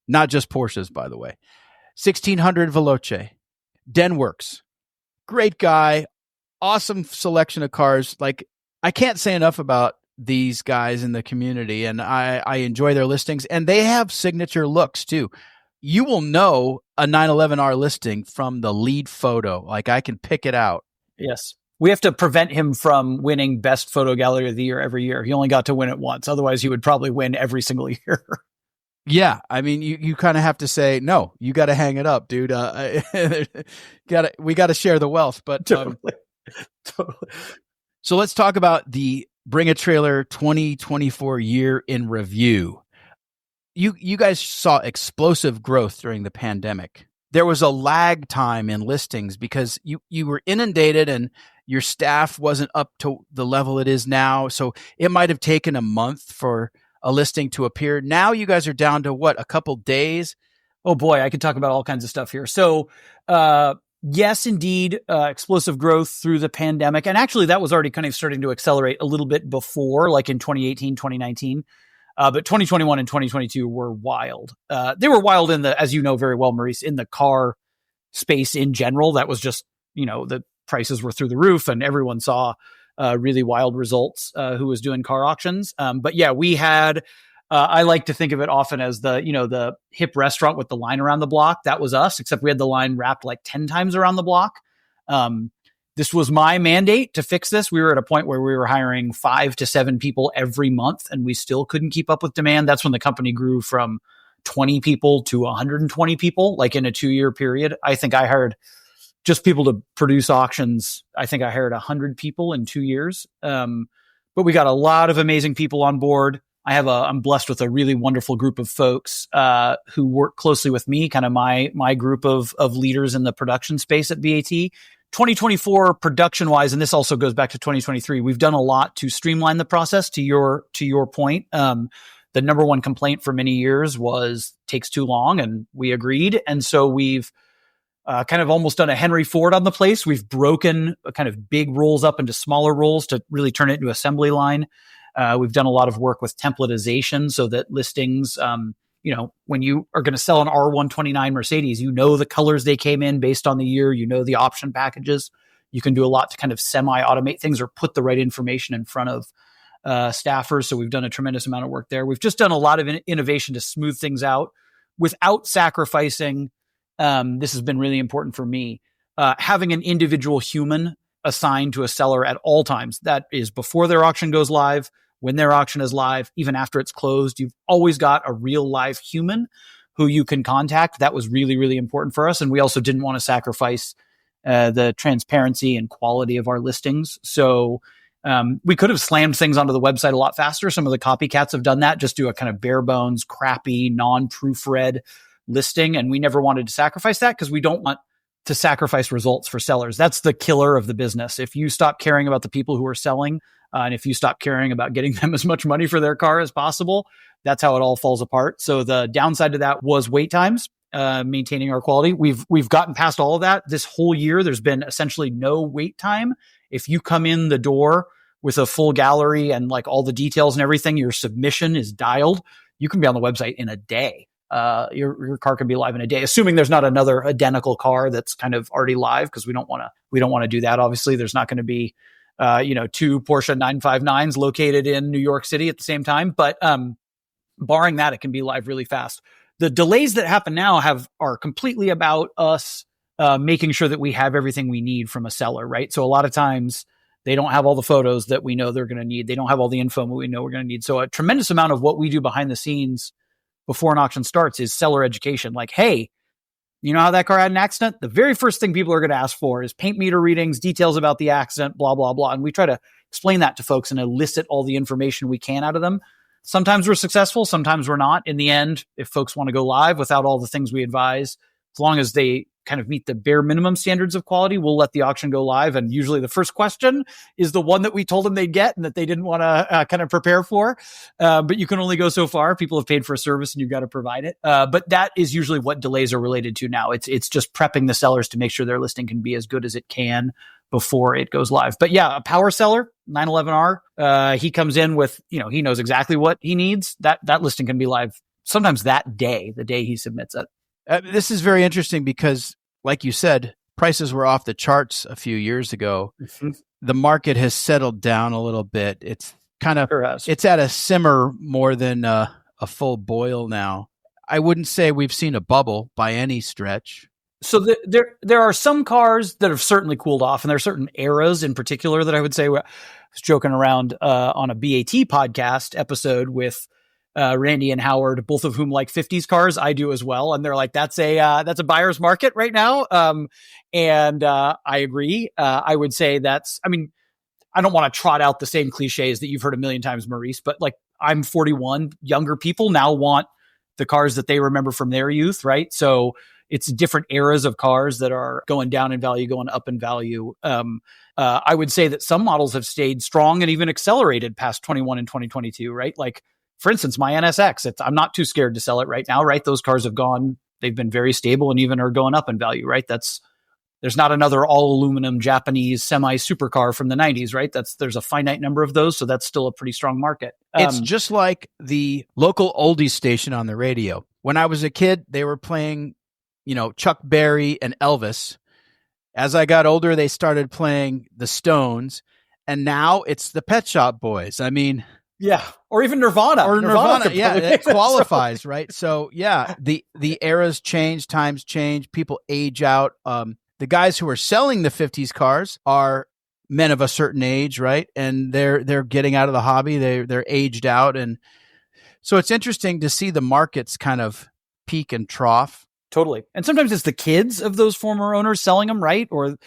Not just Porsches, by the way. 1600 Veloce. Denworks, great guy. Awesome selection of cars. Like, I can't say enough about these guys in the community, and I enjoy their listings, and they have signature looks too. You will know a 911R listing from the lead photo. Like I can pick it out. Yes. We have to prevent him from winning best photo gallery of the year every year. He only got to win it once. Otherwise he would probably win every single year. Yeah. I mean, you kind of have to say, no, you got to hang it up, dude. We got to share the wealth, but totally. So let's talk about the Bring a Trailer 2024 year in review. You guys saw explosive growth during the pandemic. There was a lag time in listings because you were inundated and your staff wasn't up to the level it is now. So it might have taken a month for a listing to appear. Now you guys are down to a couple days? Oh boy, I could talk about all kinds of stuff here. So, yes, indeed, explosive growth through the pandemic. And actually that was already kind of starting to accelerate a little bit before, like in 2018, 2019. But 2021 and 2022 were wild. They were wild as you know very well, Maurice, in the car space in general. That was just, the prices were through the roof and everyone saw really wild results, who was doing car auctions. But yeah, we had, I like to think of it often as the hip restaurant with the line around the block. That was us, except we had the line wrapped like 10 times around the block. This was my mandate to fix this. We were at a point where we were hiring 5 to 7 people every month, and we still couldn't keep up with demand. That's when the company grew from 20 people to 120 people, like in a 2-year period. I think I hired just people to produce auctions. I think I hired 100 people in 2 years. But we got a lot of amazing people on board. I'm blessed with a really wonderful group of folks who work closely with me, kind of my group of leaders in the production space at BAT. 2024 production wise, and this also goes back to 2023, we've done a lot to streamline the process. To your point, the number one complaint for many years was takes too long, and we agreed. And so we've kind of almost done a Henry Ford on the place. We've broken kind of big rolls up into smaller rolls to really turn it into assembly line. We've done a lot of work with templatization so that listings, when you are going to sell an R129 Mercedes, the colors they came in based on the year, the option packages. You can do a lot to kind of semi-automate things or put the right information in front of staffers. So we've done a tremendous amount of work there. We've just done a lot of innovation to smooth things out without sacrificing. This has been really important for me. Having an individual human assigned to a seller at all times. That is before their auction goes live, when their auction is live, even after it's closed. You've always got a real live human who you can contact. That was really, really important for us. And we also didn't want to sacrifice the transparency and quality of our listings. So we could have slammed things onto the website a lot faster. Some of the copycats have done that, just do a kind of bare bones, crappy, non-proofread listing. And we never wanted to sacrifice that because we don't want to sacrifice results for sellers. That's the killer of the business. If you stop caring about the people who are selling, and if you stop caring about getting them as much money for their car as possible, that's how it all falls apart. So the downside to that was wait times, maintaining our quality. We've gotten past all of that. This whole year, there's been essentially no wait time. If you come in the door with a full gallery and like all the details and everything, your submission is dialed. You can be on the website in a day. Your car can be live in a day, assuming there's not another identical car that's kind of already live, because we don't want to do that. Obviously, there's not going to be, 2 Porsche 959s located in New York City at the same time. But barring that, it can be live really fast. The delays that happen now are completely about us making sure that we have everything we need from a seller, right? So a lot of times they don't have all the photos that we know they're going to need. They don't have all the info we know we're going to need. So a tremendous amount of what we do behind the scenes before an auction starts is seller education. Like, hey, you know how that car had an accident? The very first thing people are going to ask for is paint meter readings, details about the accident, blah, blah, blah. And we try to explain that to folks and elicit all the information we can out of them. Sometimes we're successful, sometimes we're not. In the end, if folks want to go live without all the things we advise, as long as they kind of meet the bare minimum standards of quality, we'll let the auction go live. And usually the first question is the one that we told them they'd get and that they didn't want to kind of prepare for. But you can only go so far. People have paid for a service and you've got to provide it. But that is usually what delays are related to now. It's just prepping the sellers to make sure their listing can be as good as it can before it goes live. But yeah, a power seller, 911R, he comes in with, he knows exactly what he needs. That listing can be live sometimes that day, the day he submits it. This is very interesting because, like you said, prices were off the charts a few years ago. Mm-hmm. The market has settled down a little bit. It's kind of, it's at a simmer more than a full boil now. I wouldn't say we've seen a bubble by any stretch. So there are some cars that have certainly cooled off, and there are certain eras in particular that I would say. I was joking around on a BAT podcast episode with Randy and Howard, both of whom like 50s cars. I do as well. And they're like, that's a buyer's market right now. And I agree. I would say I don't want to trot out the same cliches that you've heard a million times, Maurice, but like I'm 41, younger people now want the cars that they remember from their youth, right? So it's different eras of cars that are going down in value, going up in value. I would say that some models have stayed strong and even accelerated past 21 and 2022, right? Like, for instance, my NSX, I'm not too scared to sell it right now, right? Those cars they've been very stable and even are going up in value, right? There's not another all aluminum Japanese semi supercar from the 90s, right? There's a finite number of those. So that's still a pretty strong market. It's just like the local oldies station on the radio. When I was a kid, they were playing, Chuck Berry and Elvis. As I got older, they started playing the Stones. And now it's the Pet Shop Boys. I mean, yeah, or even Nirvana. Or Nirvana, yeah, it qualifies, so. right? So yeah, the eras change, times change, people age out. The guys who are selling the 50s cars are men of a certain age, right? And they're getting out of the hobby. They're aged out, and so it's interesting to see the markets kind of peak and trough. Totally. And sometimes it's the kids of those former owners selling them, right? Or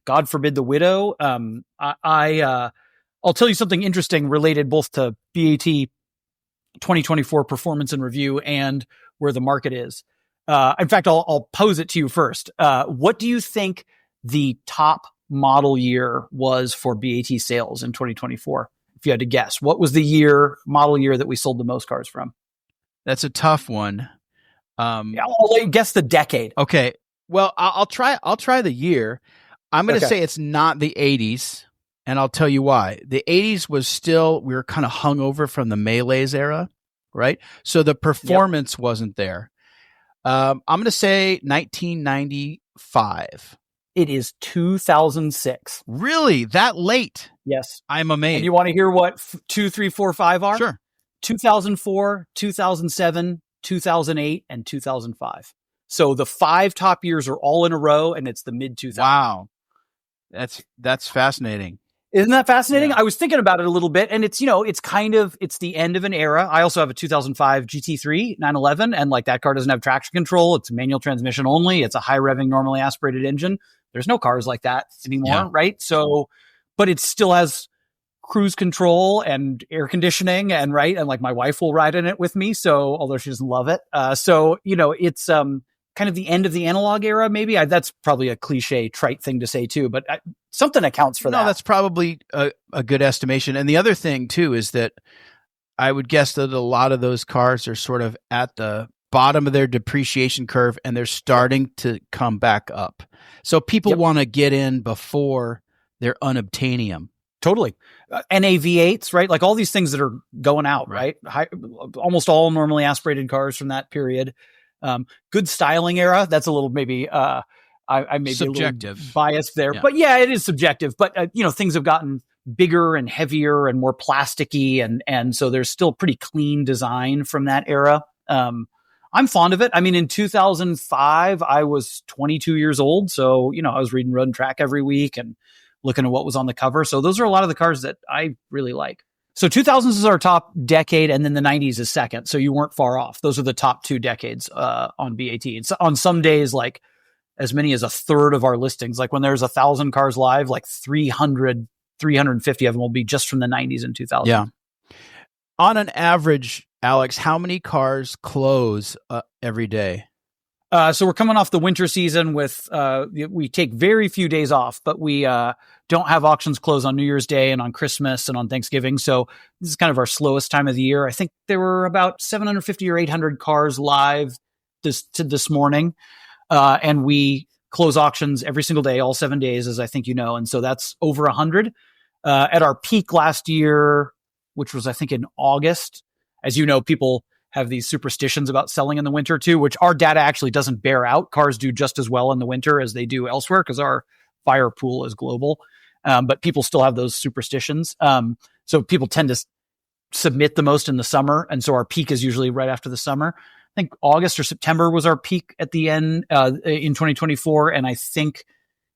God forbid the widow. I'll tell you something interesting related both to BAT 2024 performance and review and where the market is. In fact, I'll pose it to you first. What do you think the top model year was for BAT sales in 2024? If you had to guess, what was the model year that we sold the most cars from? That's a tough one. Yeah, I'll let you guess the decade. Okay. Well, I'll try the year. I'm going to say it's not the 80s, and I'll tell you why. The 80s was still, we were kind of hungover from the Melees era, right? So the performance wasn't there. I'm going to say 1995. It is 2006. Really? That late? Yes. I'm amazed. And you want to hear what 2, 3, 4, 5 are? Sure. 2004, 2007, 2008, and 2005. So the 5 top years are all in a row, and it's the mid 2000s. Wow. That's fascinating. Isn't that fascinating? Yeah. I was thinking about it a little bit, and it's, it's the end of an era. I also have a 2005 GT3 911, and like that car doesn't have traction control. It's manual transmission only. It's a high revving, normally aspirated engine. There's no cars like that anymore, right? So, but it still has cruise control and air conditioning, and right, and like my wife will ride in it with me. So, although she doesn't love it, it's kind of the end of the analog era. Maybe that's probably a cliche, trite thing to say too, but something accounts for that. No, that's probably a good estimation. And the other thing too is that I would guess that a lot of those cars are sort of at the bottom of their depreciation curve, and they're starting to come back up. So people want to get in before they're unobtainium. Totally. NAV8s, right? Like all these things that are going out, right? Almost all normally aspirated cars from that period. Good styling era. That's a little maybe, I may be subjective. A little biased there, but yeah, it is subjective. But, things have gotten bigger and heavier and more plasticky. And so there's still pretty clean design from that era. I'm fond of it. I mean, in 2005, I was 22 years old. So, I was reading Road and Track every week and looking at what was on the cover. So those are a lot of the cars that I really like. So 2000s is our top decade, and then the 90s is second. So you weren't far off. Those are the top 2 decades on BAT. And so on some days, like as many as a third of our listings, like when there's 1,000 cars live, like 300, 350 of them will be just from the 90s and 2000s. Yeah. On an average, Alex, how many cars close every day? So we're coming off the winter season with, we take very few days off, but we don't have auctions close on New Year's Day and on Christmas and on Thanksgiving. So this is kind of our slowest time of the year. I think there were about 750 or 800 cars live this morning. And we close auctions every single day, all 7 days, as I think you know. And so that's over 100. At our peak last year, which was, I think, in August, as you know, people have these superstitions about selling in the winter too, which our data actually doesn't bear out. Cars do just as well in the winter as they do elsewhere because our buyer pool is global. But people still have those superstitions. So people tend to submit the most in the summer. And so our peak is usually right after the summer. I think August or September was our peak at the end in 2024. And I think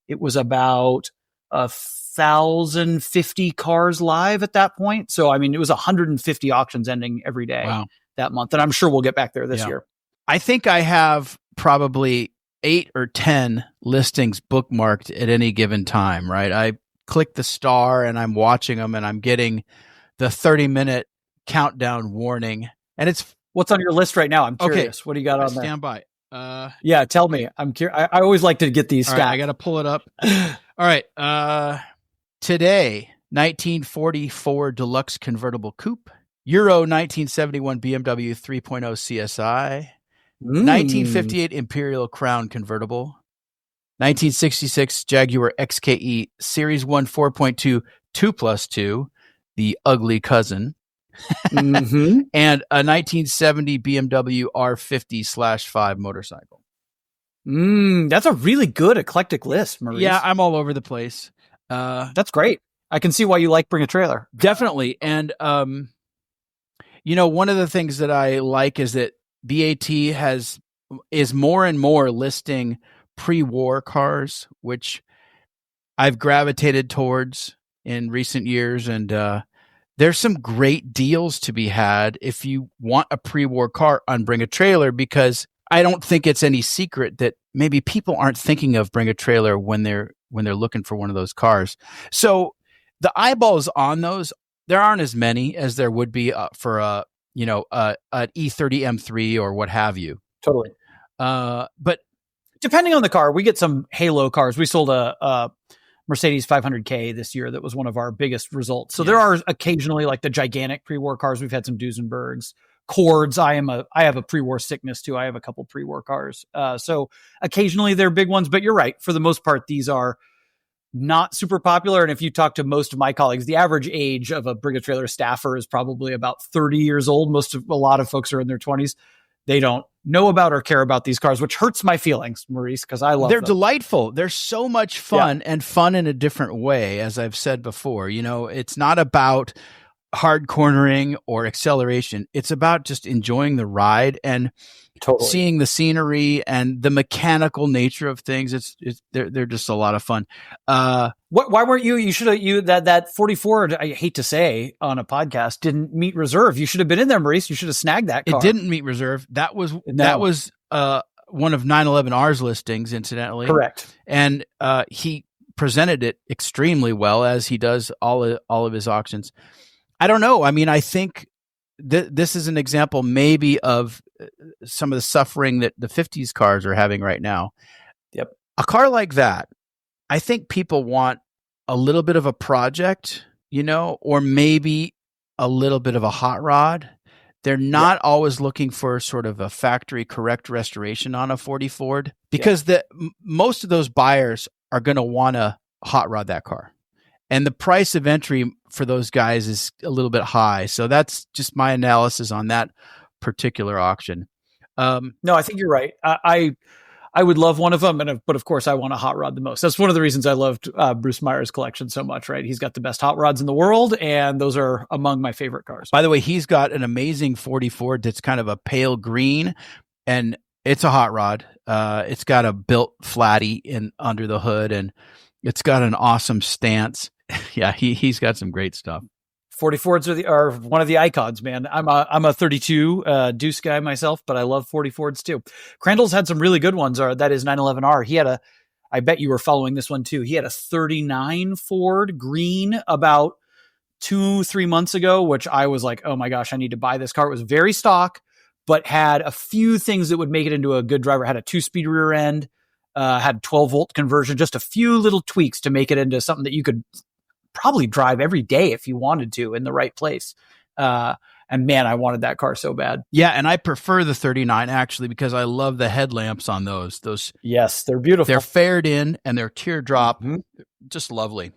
it was about 1,050 cars live at that point. So, I mean, it was 150 auctions ending every day. Wow. That month. And I'm sure we'll get back there this year. I think I have probably 8 or 10 listings bookmarked at any given time, right? I click the star and I'm watching them and I'm getting the 30-minute countdown warning. And it's what's on your list right now? I'm curious. Okay. What do you got on there? Stand by. Yeah, tell me. I'm curious. I always like to get these stats. Right, I got to pull it up. All right. Today, 1944 Deluxe Convertible Coupe. Euro 1971 BMW 3.0 CSI, 1958 Imperial Crown Convertible, 1966 Jaguar XKE Series 1 4.2 2+2, the ugly cousin, and a 1970 BMW R50/5 motorcycle. That's a really good eclectic list, Maurice. Yeah, I'm all over the place. That's great. I can see why you like Bring a Trailer. Definitely. And, one of the things that I like is that BAT is more and more listing pre-war cars, which I've gravitated towards in recent years. And there's some great deals to be had if you want a pre-war car on Bring a Trailer, because I don't think it's any secret that maybe people aren't thinking of Bring a Trailer when they're looking for one of those cars. So the eyeballs on those, there aren't as many as there would be for an E30 M3 or what have you. Totally. But depending on the car, we get some halo cars. We sold a Mercedes 500K this year. That was one of our biggest results. So there are occasionally like the gigantic pre-war cars. We've had some Duesenbergs, Cords. I have a pre-war sickness too. I have a couple pre-war cars. So occasionally they're big ones, but you're right. For the most part, these are not super popular. And if you talk to most of my colleagues, the average age of a Bring a Trailer staffer is probably about 30 years old. A lot of folks are in their 20s. They don't know about or care about these cars, which hurts my feelings, Maurice, because I love them. They're delightful. They're so much fun, and fun in a different way, as I've said before. It's not about hard cornering or acceleration. It's about just enjoying the ride and seeing the scenery and the mechanical nature of things. They're just a lot of fun. Why weren't you should have that 44, I hate to say on a podcast, didn't meet reserve. You should have been in there, Maurice. You should have snagged that car. It didn't meet reserve. That was one of 911R's listings, incidentally. Correct. And he presented it extremely well, as he does all of his auctions. I don't know. I mean, I think this is an example maybe of some of the suffering that the 50s cars are having right now. Yep. A car like that, I think people want a little bit of a project, or maybe a little bit of a hot rod. They're not always looking for sort of a factory correct restoration on a 40 Ford, because most of those buyers are going to want to hot rod that car. And the price of entry for those guys is a little bit high. So that's just my analysis on that particular auction. No, I think you're right. I would love one of them, but of course I want a hot rod the most. That's one of the reasons I loved Bruce Meyer's collection so much, right? He's got the best hot rods in the world, and those are among my favorite cars. By the way, he's got an amazing 40 Ford that's kind of a pale green, and it's a hot rod. It's got a built flatty under the hood, and it's got an awesome stance. Yeah, he's got some great stuff. 40 Fords are one of the icons, man. I'm a 32 Deuce guy myself, but I love 40 Fords too. Crandall's had some really good ones. That is 911R. He had I bet you were following this one too. He had a 39 Ford green about 2-3 months ago, which I was like, oh my gosh, I need to buy this car. It was very stock, but had a few things that would make it into a good driver. Had a 2-speed rear end, had 12-volt conversion, just a few little tweaks to make it into something that you could probably drive every day if you wanted to in the right place. And man, I wanted that car so bad. Yeah. And I prefer the 39 actually, because I love the headlamps on those. Yes, they're beautiful. They're fared in and they're teardrop. Mm-hmm. Just lovely.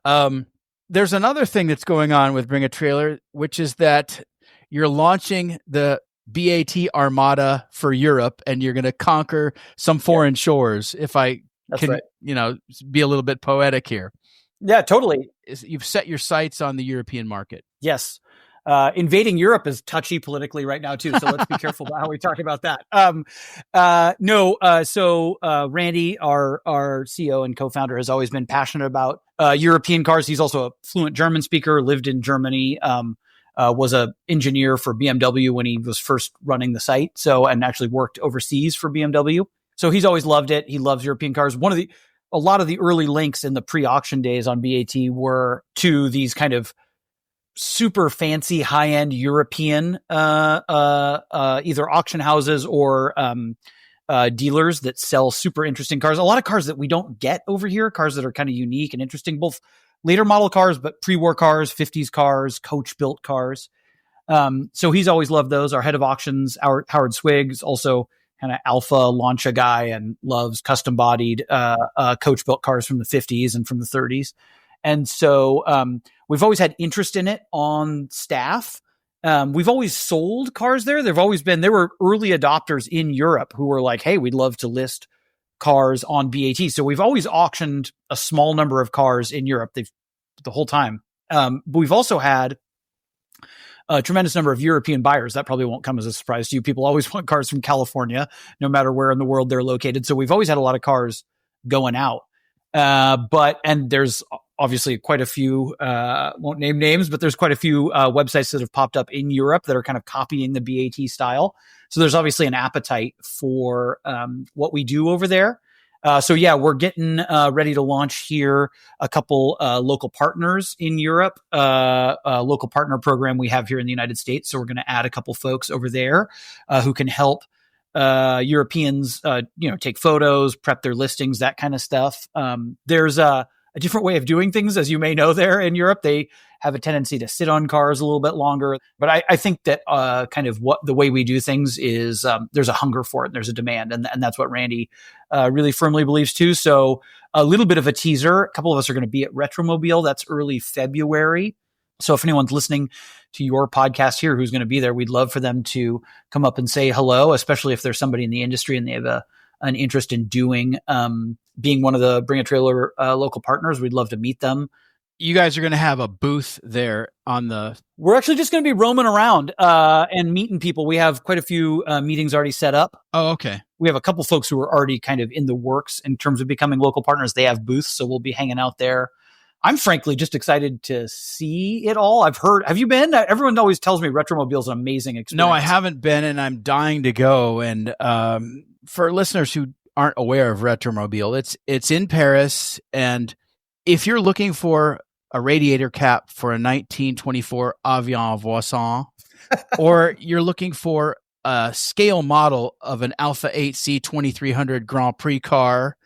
There's another thing that's going on with Bring a Trailer, which is that you're launching the BAT Armada for Europe, and you're going to conquer some foreign shores. If I can, be a little bit poetic here. Yeah, totally. You've set your sights on the European market. Yes. Invading Europe is touchy politically right now too. So let's be careful about how we talk about that. So Randy, our CEO and co-founder, has always been passionate about European cars. He's also a fluent German speaker, lived in Germany, was an engineer for BMW when he was first running the site. And actually worked overseas for BMW. So he's always loved it. He loves European cars. A lot of the early links in the pre-auction days on BAT were to these kind of super fancy high-end European either auction houses or dealers that sell super interesting cars. A lot of cars that we don't get over here, cars that are kind of unique and interesting, both later model cars, but pre-war cars, 50s cars, coach-built cars. So he's always loved those. Our head of auctions, Howard Swiggs, also kind of alpha Lancia guy and loves custom bodied coach built cars from the 50s and from the 30s. And so we've always had interest in it on staff. We've always sold cars there. There were early adopters in Europe who were like, hey, we'd love to list cars on BAT. So we've always auctioned a small number of cars in Europe. They've the whole time. But we've also had a tremendous number of European buyers. That probably won't come as a surprise to you. People always want cars from California, no matter where in the world they're located. So we've always had a lot of cars going out. And there's obviously quite a few, won't name names, but there's quite a few websites that have popped up in Europe that are kind of copying the BAT style. So there's obviously an appetite for what we do over there. So yeah, we're getting ready to launch here a couple local partners in Europe, a local partner program we have here in the United States. So we're going to add a couple folks over there who can help Europeans, take photos, prep their listings, that kind of stuff. There's a different way of doing things, as you may know. There in Europe, they have a tendency to sit on cars a little bit longer. But I think that kind of what the way we do things is there's a hunger for it and there's a demand. And that's what Randy really firmly believes too. So a little bit of a teaser. A couple of us are going to be at Retromobile. That's early February. So if anyone's listening to your podcast here who's going to be there, we'd love for them to come up and say hello, especially if there's somebody in the industry and they have an interest in doing being one of the Bring a Trailer local partners. We'd love to meet them. You guys are going to have a booth there on the... We're actually just going to be roaming around and meeting people. We have quite a few meetings already set up. Oh, okay. We have a couple folks who are already kind of in the works in terms of becoming local partners. They have booths, so we'll be hanging out there. I'm frankly just excited to see it all. Have you been? Everyone always tells me Retromobile is an amazing experience. No, I haven't been, and I'm dying to go. And for listeners who aren't aware of Retromobile, it's in Paris. And if you're looking for a radiator cap for a 1924 Avion Voisin, or you're looking for a scale model of an Alpha 8C 2300 Grand Prix car,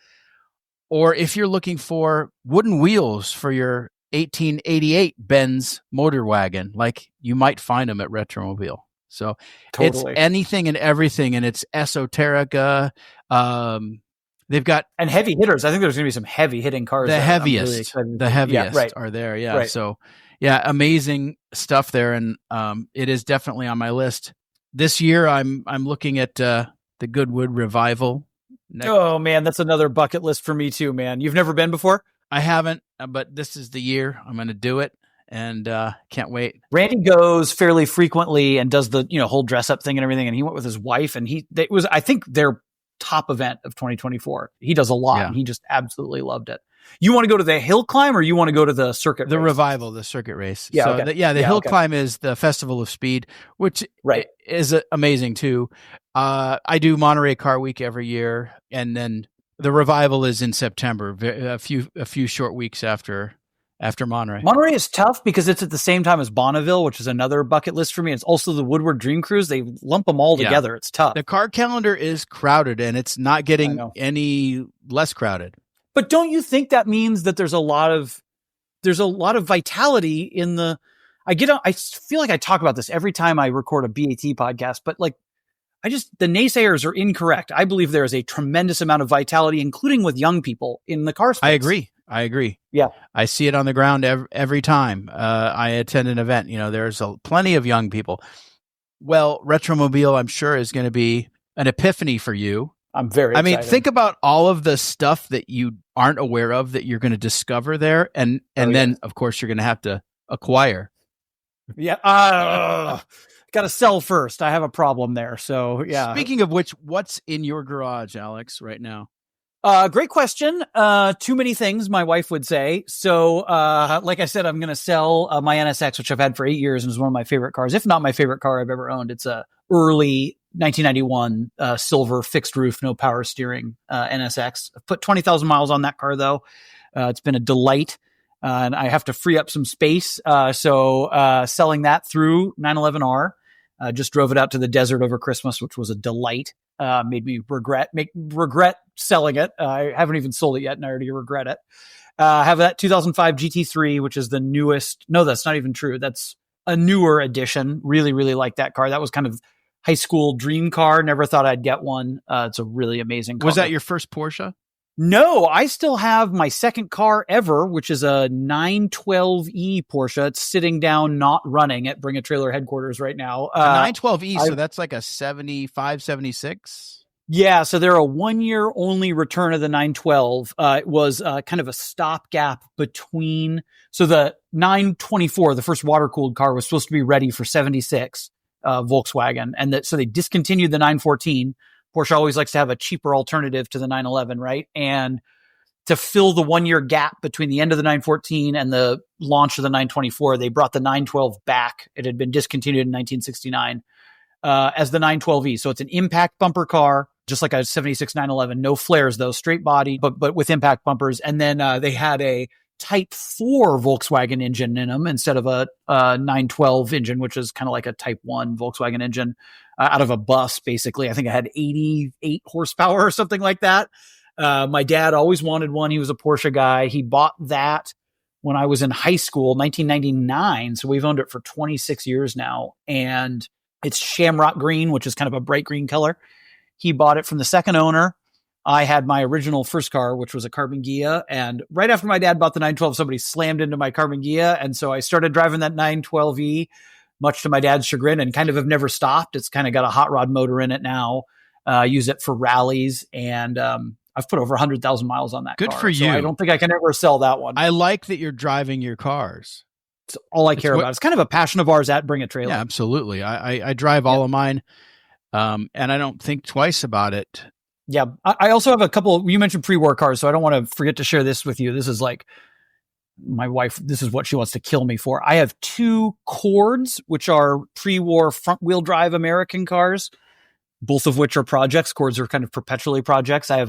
or if you're looking for wooden wheels for your 1888 Benz motor wagon, like you might find them at Retromobile. So totally. It's anything and everything, and it's esoterica. They've got and heavy hitters. I think there's going to be some heavy hitting cars. The heaviest are there. Yeah. Right. So yeah, amazing stuff there, and it is definitely on my list this year. I'm looking at the Goodwood Revival. Oh man, that's another bucket list for me too, man. You've never been before? I haven't, but this is the year I'm going to do it, and can't wait. Randy goes fairly frequently and does the whole dress up thing and everything, and he went with his wife, and it was, I think, their top event of 2024. He does a lot, and he just absolutely loved it. You want to go to the hill climb, or you want to go to the circuit race? Revival, the circuit race. Yeah, so okay. The hill climb is the Festival of Speed, which is amazing too. I do Monterey Car Week every year, and then the Revival is in September, a few short weeks after Monterey. Monterey is tough because it's at the same time as Bonneville, which is another bucket list for me. It's also the Woodward Dream Cruise. They lump them all together. It's tough. The car calendar is crowded, and it's not getting any less crowded. But don't you think that means that there's a lot of vitality in the? I feel like I talk about this every time I record a BAT podcast, but like, the naysayers are incorrect. I believe there is a tremendous amount of vitality, including with young people in the car space. I agree. Yeah. I see it on the ground every time I attend an event. There's plenty of young people. Well, Retromobile, I'm sure, is going to be an epiphany for you. I'm very excited. I mean, think about all of the stuff that you aren't aware of that you're going to discover there. And then, of course, you're going to have to acquire. Yeah. Got to sell first. I have a problem there. So, yeah. Speaking of which, what's in your garage, Alex, right now? Great question. Too many things, my wife would say. So, like I said, I'm going to sell my NSX, which I've had for 8 years and is one of my favorite cars, if not my favorite car I've ever owned. It's a early 1991 silver fixed roof, no power steering NSX. I've put 20,000 miles on that car, though. It's been a delight. And I have to free up some space. So selling that through 911R. Just drove it out to the desert over Christmas, which was a delight. Made me regret selling it. I haven't even sold it yet, and I already regret it. I have that 2005 GT3, which is the newest. No, that's not even true. That's a newer edition. Really, really like that car. That was kind of high school dream car. Never thought I'd get one. It's a really amazing car. Was that your first Porsche? No, I still have my second car ever, which is a 912E Porsche. It's sitting down, not running at Bring a Trailer headquarters right now. 912E, so that's like a 75, 76? Yeah, so they're a 1-year only return of the 912. It was kind of a stopgap between. So the 924, the first water cooled car, was supposed to be ready for 76 Volkswagen, and so they discontinued the 914. Porsche always likes to have a cheaper alternative to the 911, right? And to fill the 1-year gap between the end of the 914 and the launch of the 924, they brought the 912 back. It had been discontinued in 1969 as the 912E. So it's an impact bumper car, just like a 76 911. No flares though, straight body, but with impact bumpers. And then they had a Type 4 Volkswagen engine in them instead of a 912 engine, which is kind of like a Type 1 Volkswagen engine out of a bus, basically. I think it had 88 horsepower or something like that. My dad always wanted one. He was a Porsche guy. He bought that when I was in high school, 1999. So we've owned it for 26 years now. And it's shamrock green, which is kind of a bright green color. He bought it from the second owner. I had my original first car, which was a Carbon Ghia. And right after my dad bought the 912, somebody slammed into my Carbon Ghia. And so I started driving that 912E, much to my dad's chagrin, and kind of have never stopped. It's kind of got a hot rod motor in it now. Use it for rallies. And I've put over 100,000 miles on that car. Good for you. So I don't think I can ever sell that one. I like that you're driving your cars. It's all I care about. It's kind of a passion of ours at Bring a Trailer. Yeah, absolutely. I drive all of mine, and I don't think twice about it. Yeah. I also have a couple, you mentioned pre-war cars, so I don't want to forget to share this with you. This is like my wife, this is what she wants to kill me for. I have 2 Cords, which are pre-war front-wheel drive American cars, both of which are projects. Cords are kind of perpetually projects. I have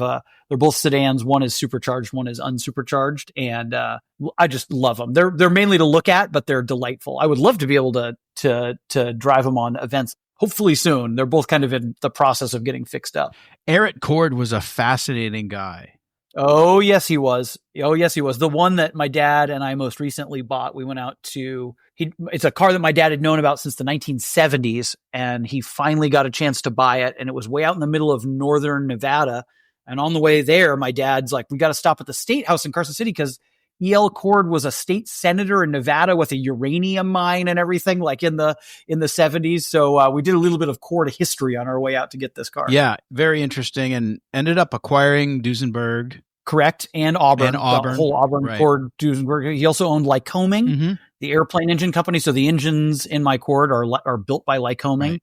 they're both sedans. One is supercharged, one is unsupercharged, and I just love them. They're mainly to look at, but they're delightful. I would love to be able to drive them on events. Hopefully soon. They're both kind of in the process of getting fixed up. Eric Cord was a fascinating guy. Oh, yes, he was. The one that my dad and I most recently bought, we went out to, it's a car that my dad had known about since the 1970s, and he finally got a chance to buy it, and it was way out in the middle of northern Nevada. And on the way there, my dad's like, we got to stop at the State House in Carson City because E.L. Cord was a state senator in Nevada with a uranium mine and everything, like in the 70s. So we did a little bit of Cord history on our way out to get this car. Yeah, very interesting, and ended up acquiring Duesenberg. Correct, and Auburn. The whole Auburn, right. Cord, Duesenberg. He also owned Lycoming, the airplane engine company. So the engines in my Cord are built by Lycoming.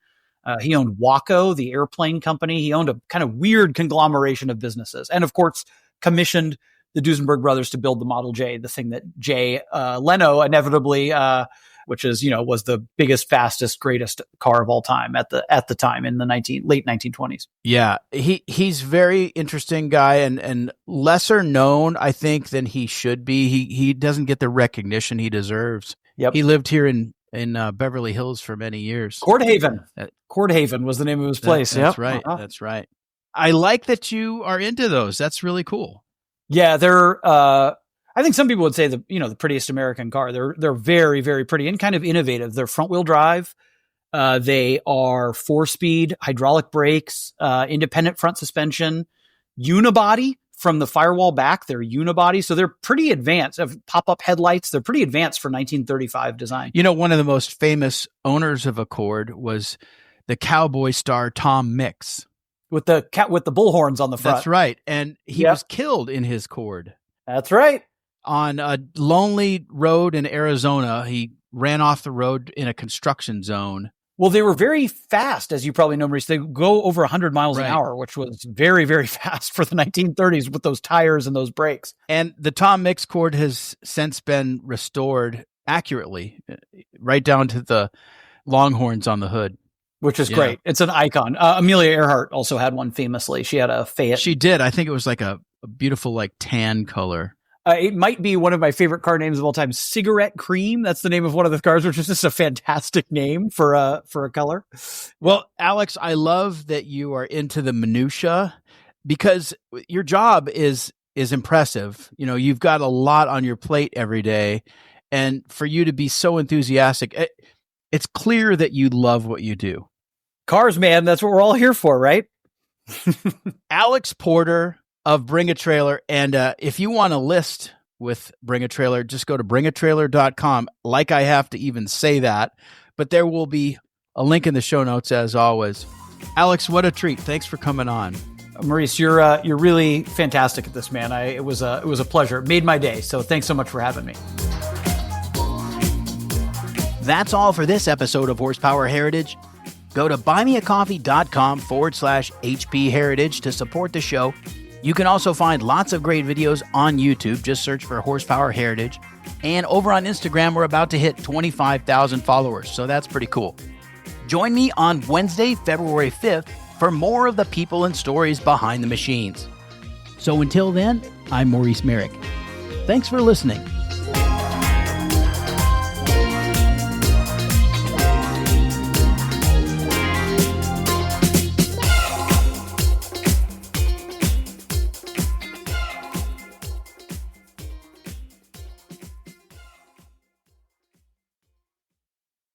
Right. He owned Waco, the airplane company. He owned a kind of weird conglomeration of businesses, and of course commissioned the Duesenberg brothers to build the Model J, the thing that Jay Leno inevitably, which is, was the biggest, fastest, greatest car of all time at the time in the late 1920s. Yeah, he's very interesting guy and lesser known, I think, than he should be. He doesn't get the recognition he deserves. Yep. He lived here in Beverly Hills for many years. Court Haven was the name of his place. That's right. Uh-huh. That's right. I like that you are into those. That's really cool. Yeah, they're. I think some people would say the prettiest American car. They're very, very pretty and kind of innovative. They're front wheel drive. They are 4-speed hydraulic brakes, independent front suspension, unibody from the firewall back. They're unibody, so they're pretty advanced. Pop up headlights. They're pretty advanced for 1935 design. One of the most famous owners of a Cord was the cowboy star Tom Mix. With the bullhorns on the front. That's right. And he was killed in his Cord. That's right. On a lonely road in Arizona, he ran off the road in a construction zone. Well, they were very fast, as you probably know, Maurice. They go over 100 miles an hour, which was very, very fast for the 1930s with those tires and those brakes. And the Tom Mix Cord has since been restored accurately, right down to the longhorns on the hood. Which is great. It's an icon. Amelia Earhart also had one famously. She had a Fayette. She did. I think it was like a beautiful like tan color. It might be one of my favorite car names of all time. Cigarette Cream. That's the name of one of the cars, which is just a fantastic name for a color. Well, Alex, I love that you are into the minutia because your job is impressive. You've got a lot on your plate every day, and for you to be so enthusiastic, it's clear that you love what you do. Cars, man. That's what we're all here for, right? Alex Porter of Bring a Trailer. And if you want a list with Bring a Trailer, just go to bringatrailer.com. Like I have to even say that, but there will be a link in the show notes as always. Alex, what a treat. Thanks for coming on. Maurice, you're really fantastic at this, man. It was a pleasure. It made my day. So thanks so much for having me. That's all for this episode of Horsepower Heritage. Go to buymeacoffee.com/HP Heritage to support the show. You can also find lots of great videos on YouTube. Just search for Horsepower Heritage. And over on Instagram, we're about to hit 25,000 followers, so that's pretty cool. Join me on Wednesday, February 5th for more of the people and stories behind the machines. So until then, I'm Maurice Merrick. Thanks for listening.